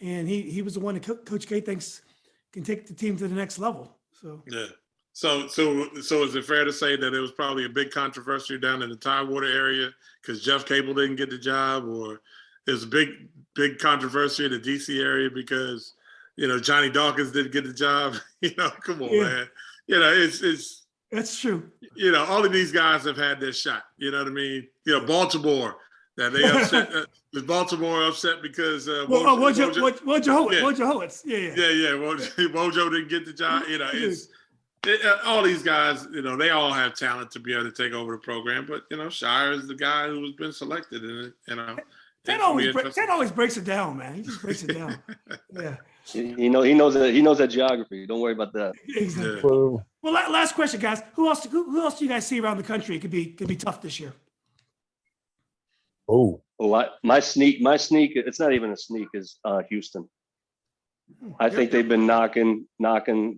and he was the one that Coach K thinks can take the team to the next level. So yeah. So is it fair to say that it was probably a big controversy down in the Tidewater area because Jeff Cable didn't get the job, or there's a big controversy in the DC area because Johnny Dawkins didn't get the job? Come on, man. It's that's true. All of these guys have had their shot. You know what I mean? Baltimore, that they upset. Was Baltimore upset because Wojciechowicz? Yeah. Wojo didn't get the job. all these guys, they all have talent to be able to take over the program. But Shire is the guy who's been selected, and Ted always breaks it down, man. He just breaks it down. Yeah. He knows that geography. Don't worry about that. Exactly. Yeah. Well, last question, guys. Who else do you guys see around the country? It could be tough this year. My sneak. It's not even a sneak. Is Houston. I think they've been knocking,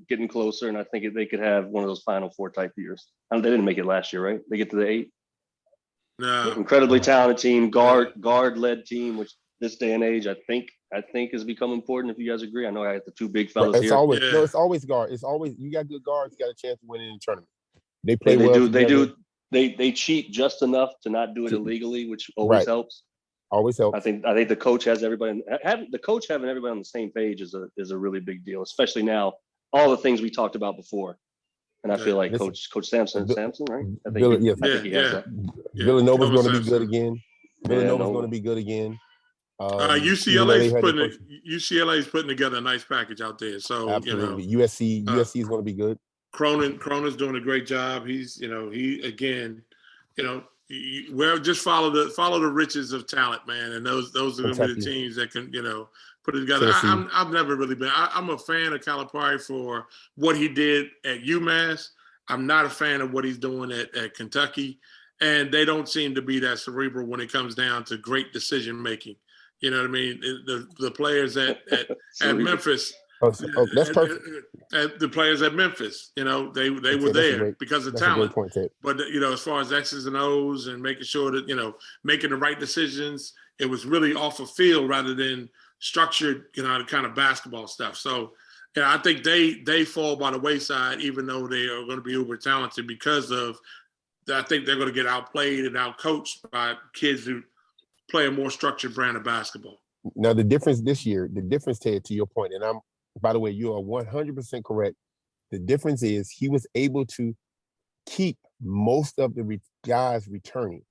getting closer, and I think they could have one of those Final Four type years. They didn't make it last year, right? They get to the 8. No. Incredibly talented team, guard led team, which this day and age I think has become important. If you guys agree, I know I have the 2 big fellas it's here. Always, Yeah. No, it's always guard. It's always you got good guards, you got a chance to win in the tournament. They play They well. They cheat just enough to not do it illegally, which always helps. Always helps. I think the coach has everybody having everybody on the same page is a really big deal, especially now. All the things we talked about before. And I feel like Coach Sampson, right? I think he has that. Villanova's going to be good again. Villanova's going to be good again. UCLA's putting together a nice package out there. So absolutely, USC is going to be good. Cronin's doing a great job. He's we'll just follow the riches of talent, man. And those are going to be the teams that can put it together. I've never really been. I'm a fan of Calipari for what he did at UMass. I'm not a fan of what he's doing at Kentucky, and they don't seem to be that cerebral when it comes down to great decision making. You know what I mean? The players at Memphis. That's perfect. The players at Memphis, they were there because of talent. But as far as X's and O's and making sure that making the right decisions, it was really off of field rather than structured, kind of basketball stuff. So, I think they fall by the wayside, even though they are going to be uber talented because of. I think they're going to get outplayed and outcoached by kids who play a more structured brand of basketball. Now, the difference this year, Ted, to your point, and by the way, you are 100% correct. The difference is he was able to keep most of the guys returning.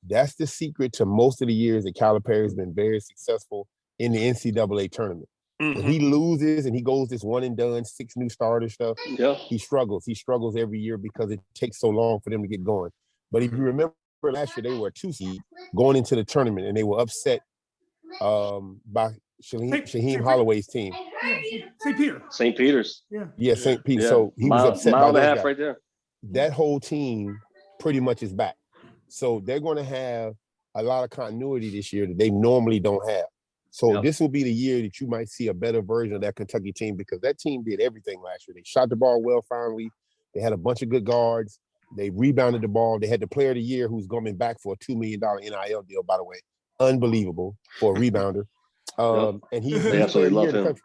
That's the secret to most of the years that Calipari has been very successful in the NCAA tournament. Mm-hmm. When he loses and he goes this one and done, 6 new starter stuff, he struggles. He struggles every year because it takes so long for them to get going. But if you remember last year, they were a 2 seed going into the tournament, and they were upset by Shaheem Holloway's team. St. Peter's. Yeah, St. Peter. Yeah. So he was upset by that. Half right there. That whole team pretty much is back. So they're going to have a lot of continuity this year that they normally don't have. So this will be the year that you might see a better version of that Kentucky team because that team did everything last year. They shot the ball well finally. They had a bunch of good guards. They rebounded the ball. They had the player of the year who's coming back for a $2 million NIL deal, by the way. Unbelievable for a rebounder. And they absolutely love him.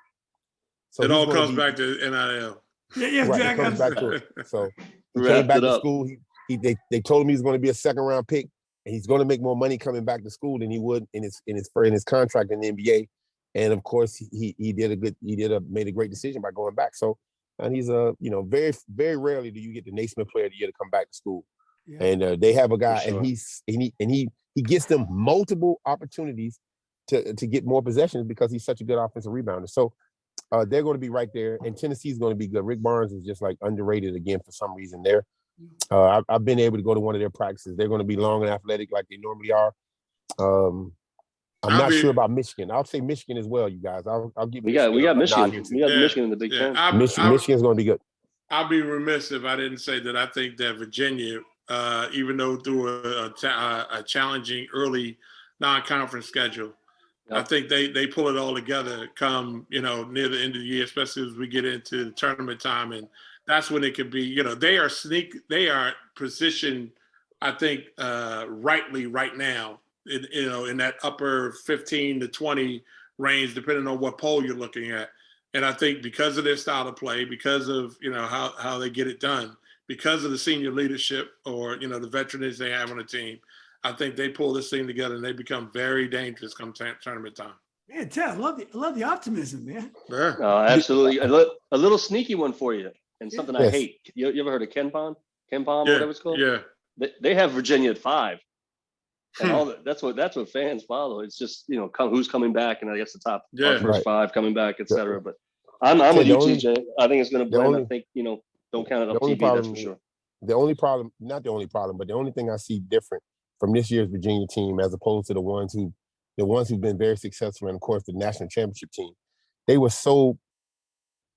So it all comes back to NIL. Yeah, right, it comes back to it. So he came back to school. They told him he was going to be a 2nd-round pick, and he's going to make more money coming back to school than he would in his contract in the NBA. And of course, he made a great decision by going back. So, and he's very very rarely do you get the Naismith Player of the Year to come back to school. Yeah. And they have a guy, sure. and he gets them multiple opportunities to get more possessions because he's such a good offensive rebounder. So they're going to be right there, and Tennessee's going to be good. Rick Barnes is just like underrated again for some reason there. I've been able to go to one of their practices. They're going to be long and athletic like they normally are. I'm not sure about Michigan. I'll say Michigan as well, you guys. I'll give we got Michigan. We got Michigan in the Big Ten. Michigan's going to be good. I'll be remiss if I didn't say that I think that Virginia, even though through a challenging early non-conference schedule, I think they pull it all together come, near the end of the year, especially as we get into the tournament time. And that's when it could be, they are positioned, I think, rightly right now, in that upper 15 to 20 range, depending on what poll you're looking at. And I think because of their style of play, because of, how they get it done, because of the senior leadership or, the veterans they have on the team, I think they pull this thing together and they become very dangerous come tournament time. Man, Ted, I love the optimism, man. Yeah. Absolutely. A little sneaky one for you, and something I hate. You ever heard of Ken Pom? Whatever it's called? Yeah. They have Virginia at 5. And all that's what fans follow. It's just, who's coming back, and I guess the top first 5 coming back, et cetera. But I'm with you, TJ. I think it's going to blend. I think, Don't count it The on only TV, that's problem, for sure. the only problem, not the only problem, but the only thing I see different from this year's Virginia team as opposed to the ones who've been very successful, and of course the national championship team, they were so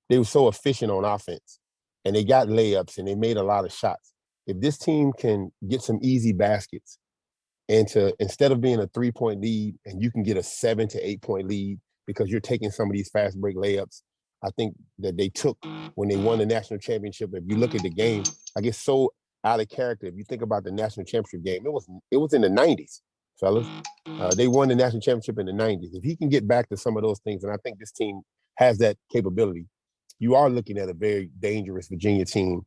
efficient on offense, and they got layups and they made a lot of shots. If this team can get some easy baskets, and instead of being a 3-point lead, and you can get a 7 to 8 point lead because you're taking some of these fast break layups, I think that they took when they won the national championship. If you look at the game, I get so out of character. If you think about the national championship game, it was in the 90s, fellas. They won the national championship in the 90s. If he can get back to some of those things, and I think this team has that capability, you are looking at a very dangerous Virginia team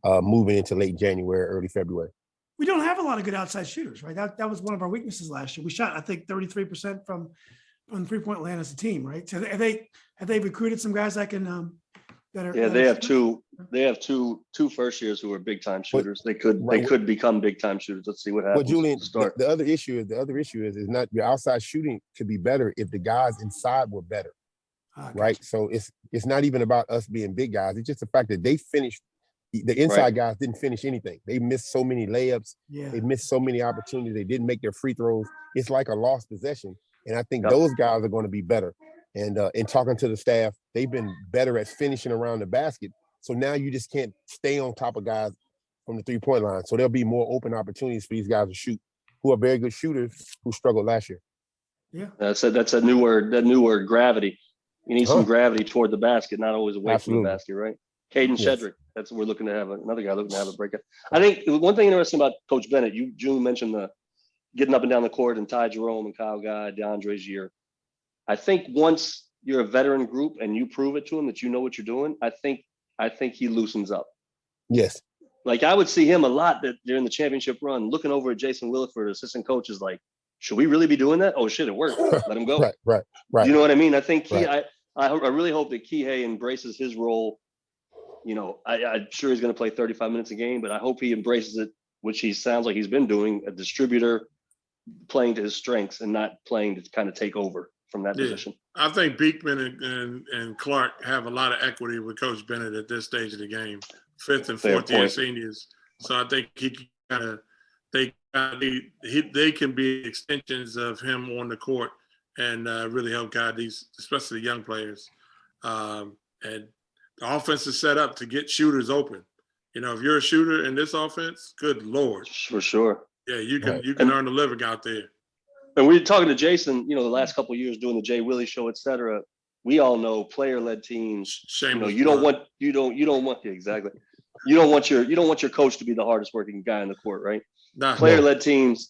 moving into late January, early February. We don't have a lot of good outside shooters, right? That was one of our weaknesses last year. We shot, I think, 33% from 3-point land as a team, right? So have they recruited some guys that can that are? Yeah, they have two. They have two first years who are big time shooters. They could become big time shooters. Let's see what happens. Well, Julian, the other issue is not your outside shooting could be better if the guys inside were better, right? So it's not even about us being big guys. It's just the fact that they finished. The inside guys didn't finish anything. They missed so many layups. Yeah. They missed so many opportunities. They didn't make their free throws. It's like a lost possession. And I think those guys are going to be better. And in talking to the staff, they've been better at finishing around the basket. So now you just can't stay on top of guys from the 3-point line. So there'll be more open opportunities for these guys to shoot, who are very good shooters who struggled last year. Yeah. That's a new word. That new word, gravity. You need some gravity toward the basket, not always away from the basket, right? Caden Shedrick. That's what we're looking to have. Another guy looking to have a breakout. I think one thing interesting about Coach Bennett, June mentioned the getting up and down the court, and Ty Jerome and Kyle Guy, DeAndre's year. I think once you're a veteran group and you prove it to him that you know what you're doing, I think he loosens up. Yes. Like I would see him a lot that during the championship run, looking over at Jason Williford, assistant coach, is like, should we really be doing that? Oh shit, it worked. Let him go. Right. You know what I mean? I think I really hope that Kihei embraces his role. You know, I'm sure he's going to play 35 minutes a game, but I hope he embraces it, which he sounds like he's been doing, a distributor, playing to his strengths and not playing to kind of take over from that position. I think Beekman and Clark have a lot of equity with Coach Bennett at this stage of the game, 5th and 4th year seniors. So I think they can be extensions of him on the court and really help guide these, especially the young players. And the offense is set up to get shooters open. You know, if you're a shooter in this offense, good Lord. For sure. Yeah, you can earn a living out there. And we were talking to Jason, you know, the last couple of years doing the Jay Willie show, et cetera. We all know player-led teams. Shameless you don't want exactly. You don't want your coach to be the hardest working guy in the court, right? Player-led teams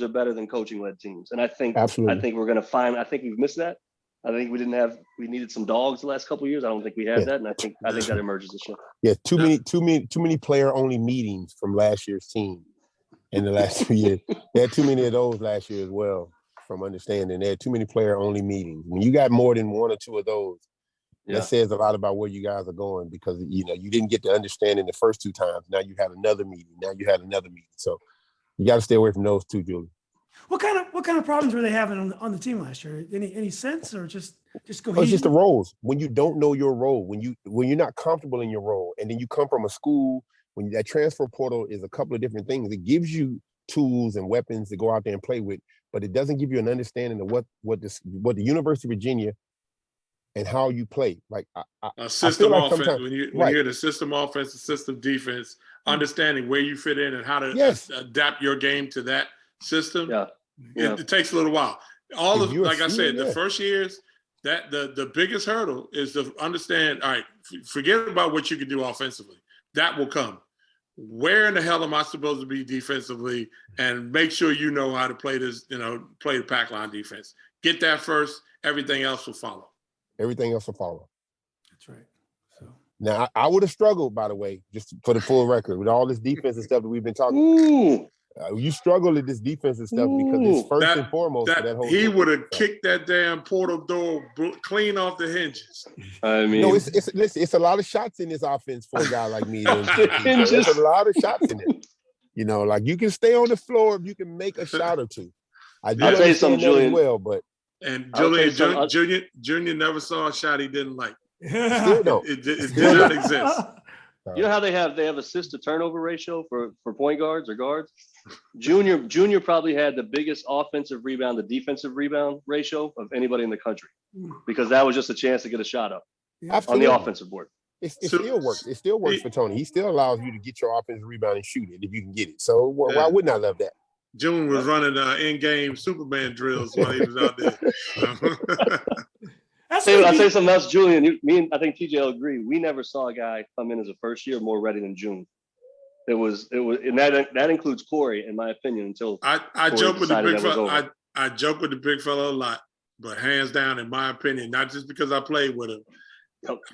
are better than coaching-led teams. And I think we're going to find. I think we've missed that. I think we needed some dogs the last couple of years. I don't think we had that, and I think that emerges this year. Yeah, too many player only meetings from last year's team in the last 2 years. They had too many of those last year as well. From understanding, they had too many player only meetings. When you got more than 1 or 2 of those, that says a lot about where you guys are going, because you didn't get to understand in the first 2 times. Now you had another meeting. So you got to stay away from those too, Julie. What kind of problems were they having on the team last year? Any sense, or just cohesion? It's just the roles. When you don't know your role, when you're not comfortable in your role, and then you come from a school, when that transfer portal is a couple of different things. It gives you tools and weapons to go out there and play with, but it doesn't give you an understanding of what the University of Virginia and how you play. Like a system offense. When you hear the system offense, the system defense, understanding where you fit in and how to adapt your game to that system. It takes a little while. Like I said, the first years, that the biggest hurdle is to understand. All right, forget about what you can do offensively. That will come. Where in the hell am I supposed to be defensively? And make sure you know how to play this. Play the pack line defense. Get that first. Everything else will follow. That's right. So now I would have struggled, by the way, just for the full record, with all this defensive stuff that we've been talking about. You struggle with this defensive stuff because it's first and foremost for that whole he would have kicked that damn portal door clean off the hinges. I mean, no, it's a lot of shots in this offense for a guy like me. There's a lot of shots in it. Like you can stay on the floor if you can make a shot or two. I'll tell you something, Julian. As well, but Julian Junior never saw a shot he didn't like. Still don't. It did not exist. You know how they have assist to turnover ratio for point guards or guards? Junior probably had the biggest offensive rebound to defensive rebound ratio of anybody in the country because that was just a chance to get a shot up on the offensive board. It still works. It still works for Tony. He still allows you to get your offensive rebound and shoot it if you can get it. So why wouldn't I love that? June was running in-game Superman drills while he was out there. I'll say something else, Julian. I think TJ will agree. We never saw a guy come in as a first year more ready than June. It was, and that includes Corey, in my opinion. Until I joke with the big fella. I joke with the big fella a lot, but hands down, in my opinion, not just because I played with him.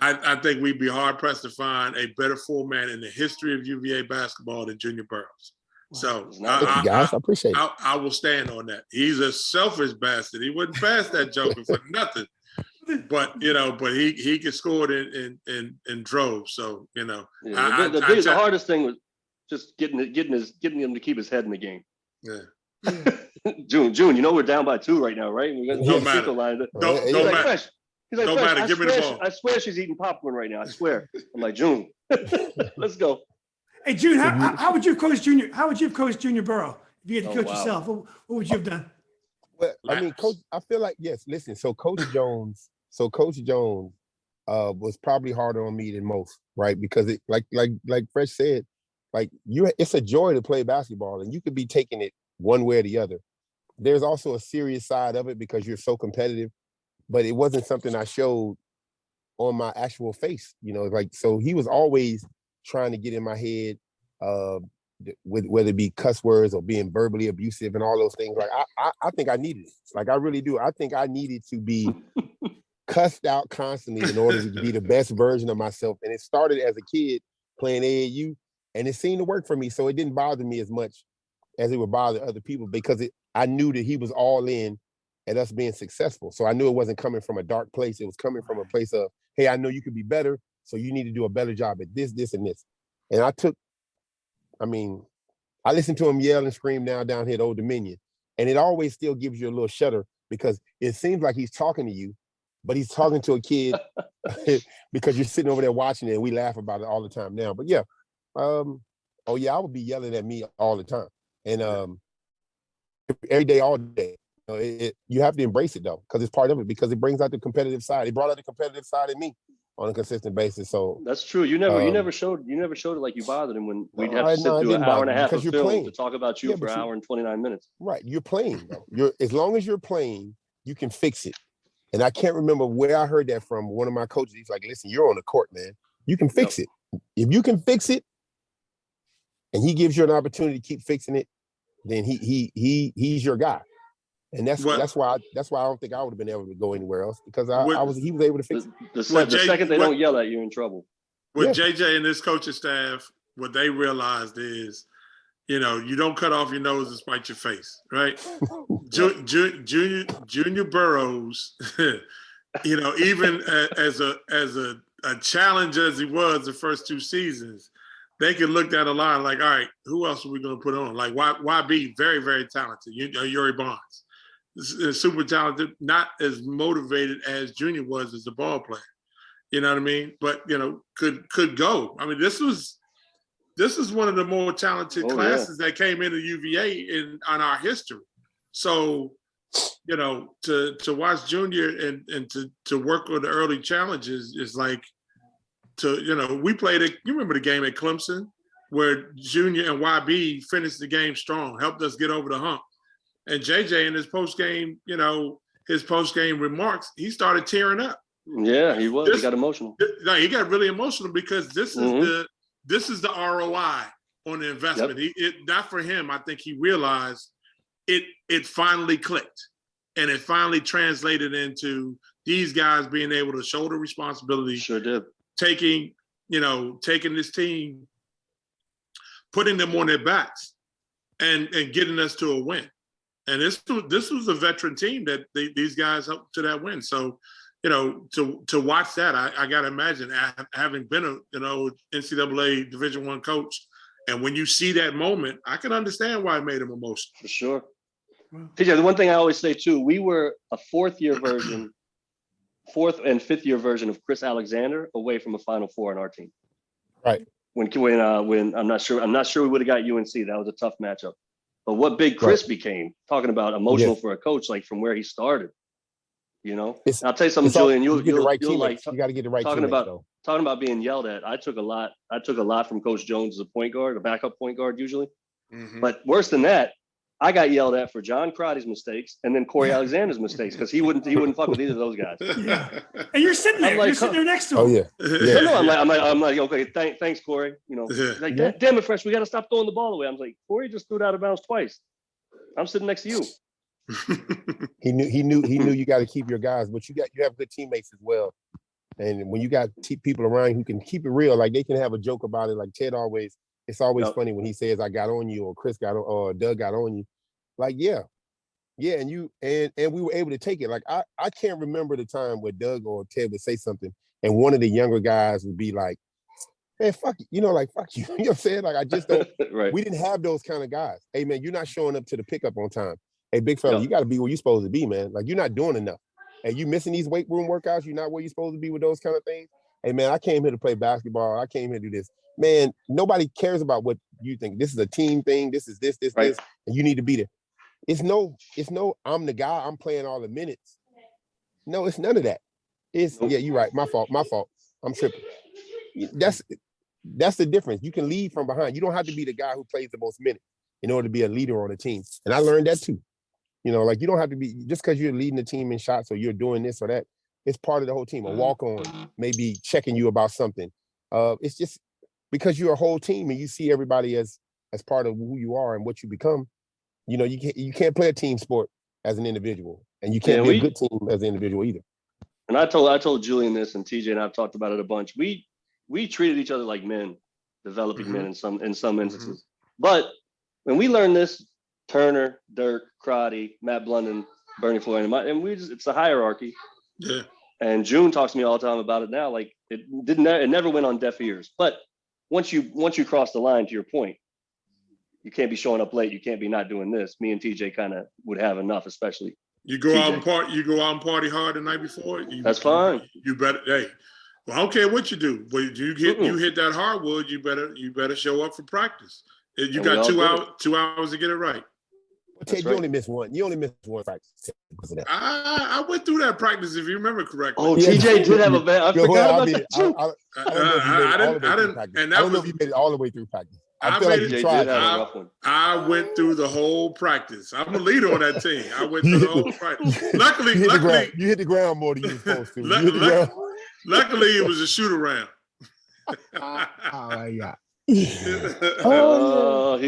I think we'd be hard pressed to find a better format in the history of UVA basketball than Junior Burrough. So guys, I appreciate it. I will stand on that. He's a selfish bastard. He wouldn't pass that joker for nothing. But he could score it in droves. So the hardest thing was just getting him to keep his head in the game. Yeah. June, we're down by 2 right now, right? Don't matter. Don't matter. He's like, don't matter. Give me the ball. I swear she's eating popcorn right now. I swear. I'm like, June, let's go. Hey, June, how would you have coached Junior? How would you have coached Junior Burrough if you had to coach yourself? What would you have done? Well, I mean, Coach, I feel like, yes, listen, so Coach Jones was probably harder on me than most, right? Because it like Fresh said, it's a joy to play basketball and you could be taking it one way or the other. There's also a serious side of it because you're so competitive, but it wasn't something I showed on my actual face, so he was always trying to get in my head, with whether it be cuss words or being verbally abusive and all those things. Like I think I needed it. Like I really do. I think I needed to be cussed out constantly in order to be the best version of myself. And it started as a kid playing AAU, and it seemed to work for me. So it didn't bother me as much as it would bother other people because I knew that he was all in at us being successful. So I knew it wasn't coming from a dark place. It was coming from a place of, hey, I know you could be better, so you need to do a better job at this, this, and this. And I listen to him yell and scream now down here at Old Dominion, and it always still gives you a little shudder because it seems like he's talking to you, but he's talking to a kid because you're sitting over there watching it, and we laugh about it all the time now. But yeah, I would be yelling at me all the time, and every day, all day. You have to embrace it though, because it's part of it, because it brings out the competitive side. It brought out the competitive side in me on a consistent basis. So that's true. You never showed it like you bothered him when we'd have to sit through an hour and a half of film to talk about you for an hour and 29 minutes. Right. You're playing though. As long as you're playing, you can fix it. And I can't remember where I heard that from. One of my coaches, he's like, listen, you're on the court, man. You can fix it. If you can fix it and he gives you an opportunity to keep fixing it, then he's your guy. And that's why I don't think I would have been able to go anywhere else, because he was able to fix it. The second they don't yell at you, in trouble. With JJ and his coaching staff, what they realized is, you don't cut off your nose to spite your face, right? Junior Burroughs, even as a challenge as he was the first 2 seasons, they could look down the line like, all right, who else are we going to put on? Like, why be very, very talented? Yuri Bonds. Super talented, not as motivated as Junior was as a ball player. You know what I mean? But could go. I mean, this is one of the more talented classes that came into UVA on our history. So, to watch Junior and to work on the early challenges is like we played it. You remember the game at Clemson where Junior and YB finished the game strong, helped us get over the hump. And JJ in his post-game remarks, he started tearing up. Yeah, he was. He got emotional. He got really emotional because this is the ROI on the investment. Yep. Not for him. I think he realized it finally clicked, and it finally translated into these guys being able to shoulder responsibility. Sure did. Taking this team, putting them on their backs, and getting us to a win. And this was a veteran team that these guys helped to that win. So, to watch that, I got to imagine, having been a NCAA Division I coach, and when you see that moment, I can understand why it made him emotional. For sure. TJ, the one thing I always say too, we were a fourth and fifth year version of Chris Alexander away from a Final Four on our team. Right. when I'm not sure we would have got UNC. That was a tough matchup. But what Big Chris became, talking about emotional for a coach, like from where he started, you know. I'll tell you something, Julian. You get the right you'll like teammates. You got to get the right talking teammates, about talking about being yelled at. I took a lot from Coach Jones as a point guard, a backup point guard usually. Mhm. But worse than that, I got yelled at for John Crotty's mistakes and then Corey Alexander's mistakes because he wouldn't fuck with either of those guys. Yeah. And you're sitting there. like, You're sitting there next to him. Oh yeah. No, no, I'm like, okay, thanks, Corey. You know, like, Yeah. damn it, Fresh, we got to stop throwing the ball away. I'm like, Corey just threw it out of bounds twice. I'm sitting next to you. He knew you got to keep your guys, but you have good teammates as well. And when you got people around who can keep it real, like they can have a joke about it. Like Ted always, it's always funny when he says, "I got on you," or Chris got on, or Doug got on you. Like, yeah, and you and we were able to take it. Like I can't remember the time where Doug or Ted would say something, and one of the younger guys would be like, "Man, fuck you," you know, like fuck you. You know what I'm saying? Like I just don't. Right. We didn't have those kind of guys. Hey man, you're not showing up to the pickup on time. Hey, big fella, you got to be where you're supposed to be, man. Like you're not doing enough. Hey, you missing these weight room workouts. You're not where you're supposed to be with those kind of things. Hey man, I came here to play basketball. I came here to do this. Man, nobody cares about what you think. This is a team thing. This is this, and you need to be there. It's no, I'm the guy, I'm playing all the minutes. No, it's none of that. It's yeah, you're right. My fault. I'm tripping. That's the difference. You can lead from behind. You don't have to be the guy who plays the most minutes in order to be a leader on a team. And I learned that too. You know, like you don't have to be just because you're leading the team in shots or you're doing this or that. It's part of the whole team. A walk on, maybe checking you about something. It's just because you're a whole team and you see everybody as part of who you are and what you become. You know, you can't play a team sport as an individual, and you can't be a good team as an individual either. And I told Julian this, and TJ and I've talked about it a bunch. We treated each other like men, developing men in some instances. But when we learned this, Turner, Dirk, Crotty, Matt Blunden, Bernie Floyd, and it's a hierarchy. Yeah. And June talks to me all the time about it now. Like it never went on deaf ears. But once you cross the line, to your point, you can't be showing up late. You can't be not doing this. Me and TJ kind of would have enough, especially. You go out and party. You go out and party hard the night before. That's fine. You better. Hey, well, I don't care what you do, but you hit that hardwood. You better show up for practice. You got 2 hours to get it right. Ted, you only missed one. You only missed one practice. I went through that practice, if you remember correctly. Oh, TJ did have a bad. I forgot about that too. I don't know if you made it all the way through practice. I feel like you tried. I went through the whole practice. I'm a leader on that team. I went through the whole practice. Luckily, you hit the ground more than you were supposed to. Luckily, it was a shoot around. Oh yeah. He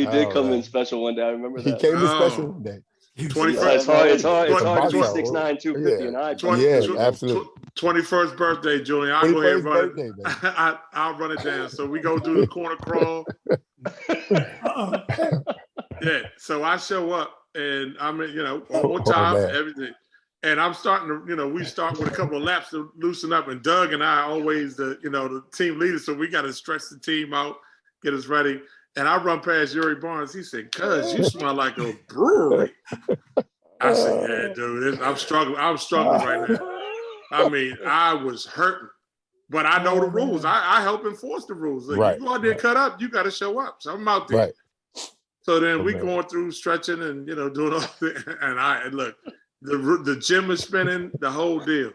did come in special one day. I remember that. He came in special one day. 21st. It's hard to be 6'9", 250 and I. Yeah, absolutely. 21st birthday, Julian. I'll go ahead and run it. I'll run it down. So we go do the corner crawl. Yeah. So I show up and I'm on time, everything. And I'm starting to, we start with a couple of laps to loosen up. And Doug and I are always the team leaders. So we got to stretch the team out, get us ready. And I run past Yuri Barnes. He said, "Cuz, you smell like a brewery." I said, "Yeah, dude, I'm struggling. I'm struggling right now." I mean, I was hurting, but I know the rules. I help enforce the rules. Like, you go out there, cut up, you got to show up. So I'm out there. Right. So then we going through stretching and doing all that. And look, the gym is spinning, the whole deal.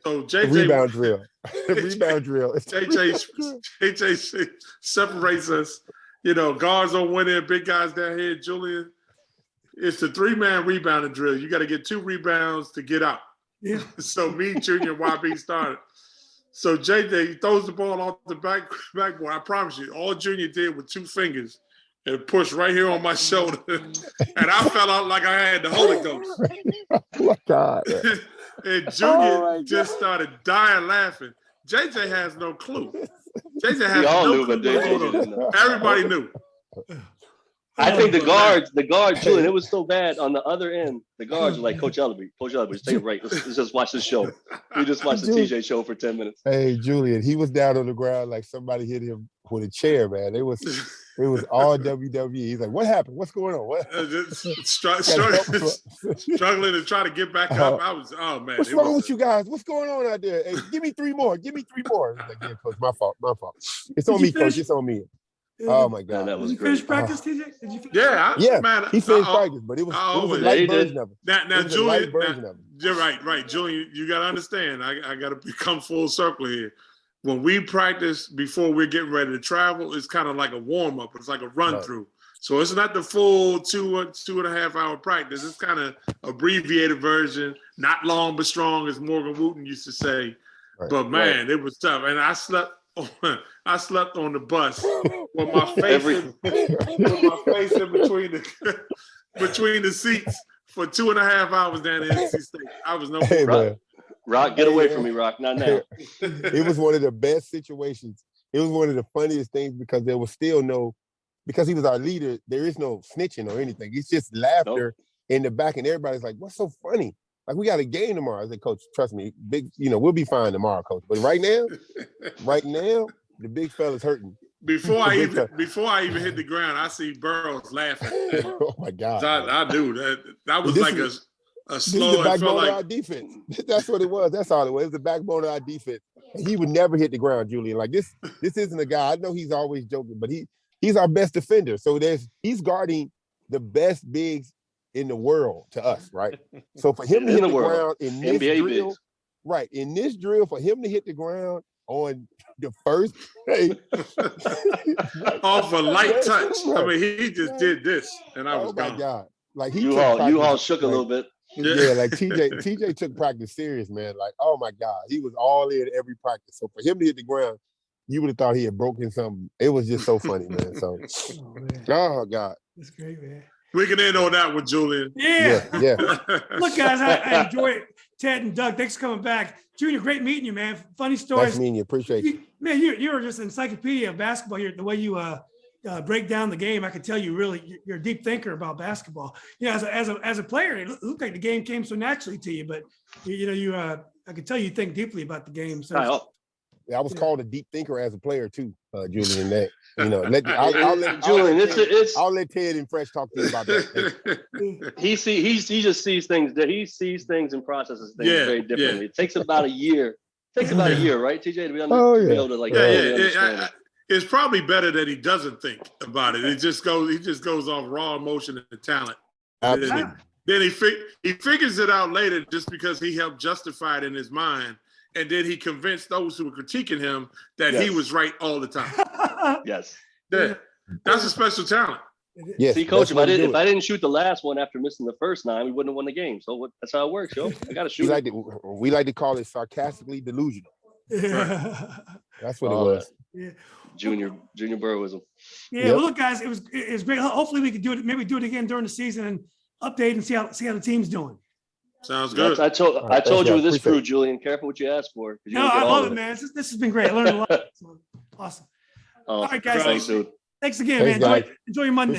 So JJ rebound drill. Rebound drill. JJ separates us. Guards on one end, big guys down here. Julian, it's the 3-man rebounding drill. You got to get 2 rebounds to get out. Yeah. So me, Junior, YB started. So JJ throws the ball off the backboard. I promise you, all Junior did with 2 fingers and pushed right here on my shoulder, and I fell out like I had the Holy Ghost. Oh my God. And Junior just started dying laughing. JJ has no clue. JJ has no clue. Everybody knew. I think the guards, Julian, it was so bad on the other end. The guards were like, Coach Ellerby, just take a break. Let's just watch this show. We just watched the TJ show for 10 minutes. Hey, Julian, he was down on the ground like somebody hit him with a chair, man. It was all WWE. He's like, "What happened? What's going on? What?" Struggling to try to get back up. I was, oh man, what's wrong with you guys? What's going on out there? Hey, give me 3 more. Give me 3 more. He's like, yeah, coach, my fault. It's on me, coach. It's on me. Oh my God. That was Did you great. finish practice, TJ? Did you finish? Yeah, man, he finished practice, but it was a light version of it. Now, Julian, version you're right, Julian. You got to understand. I got to come full circle here. When we practice before we're getting ready to travel, it's kind of like a warm up. It's like a run through. So it's not the full 2.5 hour practice. It's kind of abbreviated version, not long but strong, as Morgan Wooten used to say. Right. But man, it was tough, and I slept on the bus with my face in between the seats for 2.5 hours down in NC State. I was no Rock, get away from me, Rock. Not now. It was one of the best situations. It was one of the funniest things because there was still because he was our leader, there is no snitching or anything. It's just laughter in the back, and everybody's like, "What's so funny? Like, we got a game tomorrow." I said, "Coach, trust me, we'll be fine tomorrow, Coach. But right now, the big fella's hurting." Before I even hit the ground, I see Burrough laughing. Oh my God! I knew that was like a slow. This is the backbone of our defense. That's what it was. That's all it was. It was the backbone of our defense. And he would never hit the ground, Julian. Like this isn't a guy. I know he's always joking, but he's our best defender. So he's guarding the best bigs in the world to us, right? So for him to hit the ground in this drill, bigs. Right, in this drill, for him to hit the ground on the first play off a light touch. Right. I mean, he just did this, and I was gone. Oh my God! Like you all shook a little bit. Yeah, like TJ took practice serious, man. Like, oh my God, he was all in every practice. So for him to hit the ground, you would have thought he had broken something. It was just so funny, man. So, oh God, that's great, man. We can end on that with Julian. Yeah. Look, guys, I enjoy it. Ted and Doug, thanks for coming back. Junior, great meeting you, man. Funny stories. Nice meeting you. Appreciate you. Man, you're just an encyclopedia of basketball here. The way you break down the game, I can tell you're a deep thinker about basketball. As a player, it looked like the game came so naturally to you, but I could tell you think deeply about the game. So I was called a deep thinker as a player too, Julian. That I'll let Ted and Fresh talk to you about that. He just sees things that he sees things and processes things very differently. It takes about a year. Right, TJ, to be able to it's probably better that he doesn't think about it. He just goes off raw emotion and talent. Absolutely. Then he figures it out later just because he helped justify it in his mind. And then he convinced those who were critiquing him that he was right all the time. Yes. That's a special talent. Yes. See, Coach, if I didn't shoot the last one after missing the first 9, we wouldn't have won the game. So that's how it works, yo. I got to shoot. We like to call it sarcastically delusional. That's what it was. Yeah. Junior Burrowism. Yeah. Well, look, guys, it was great. Hopefully, we could do it. Maybe do it again during the season and update and see how the team's doing. Sounds good. I told you this crew, Julian. Careful what you ask for. I love it, man. This has been great. I learned a lot. Awesome. All right, guys. Thanks, dude. Thanks again, man. Enjoy your Monday.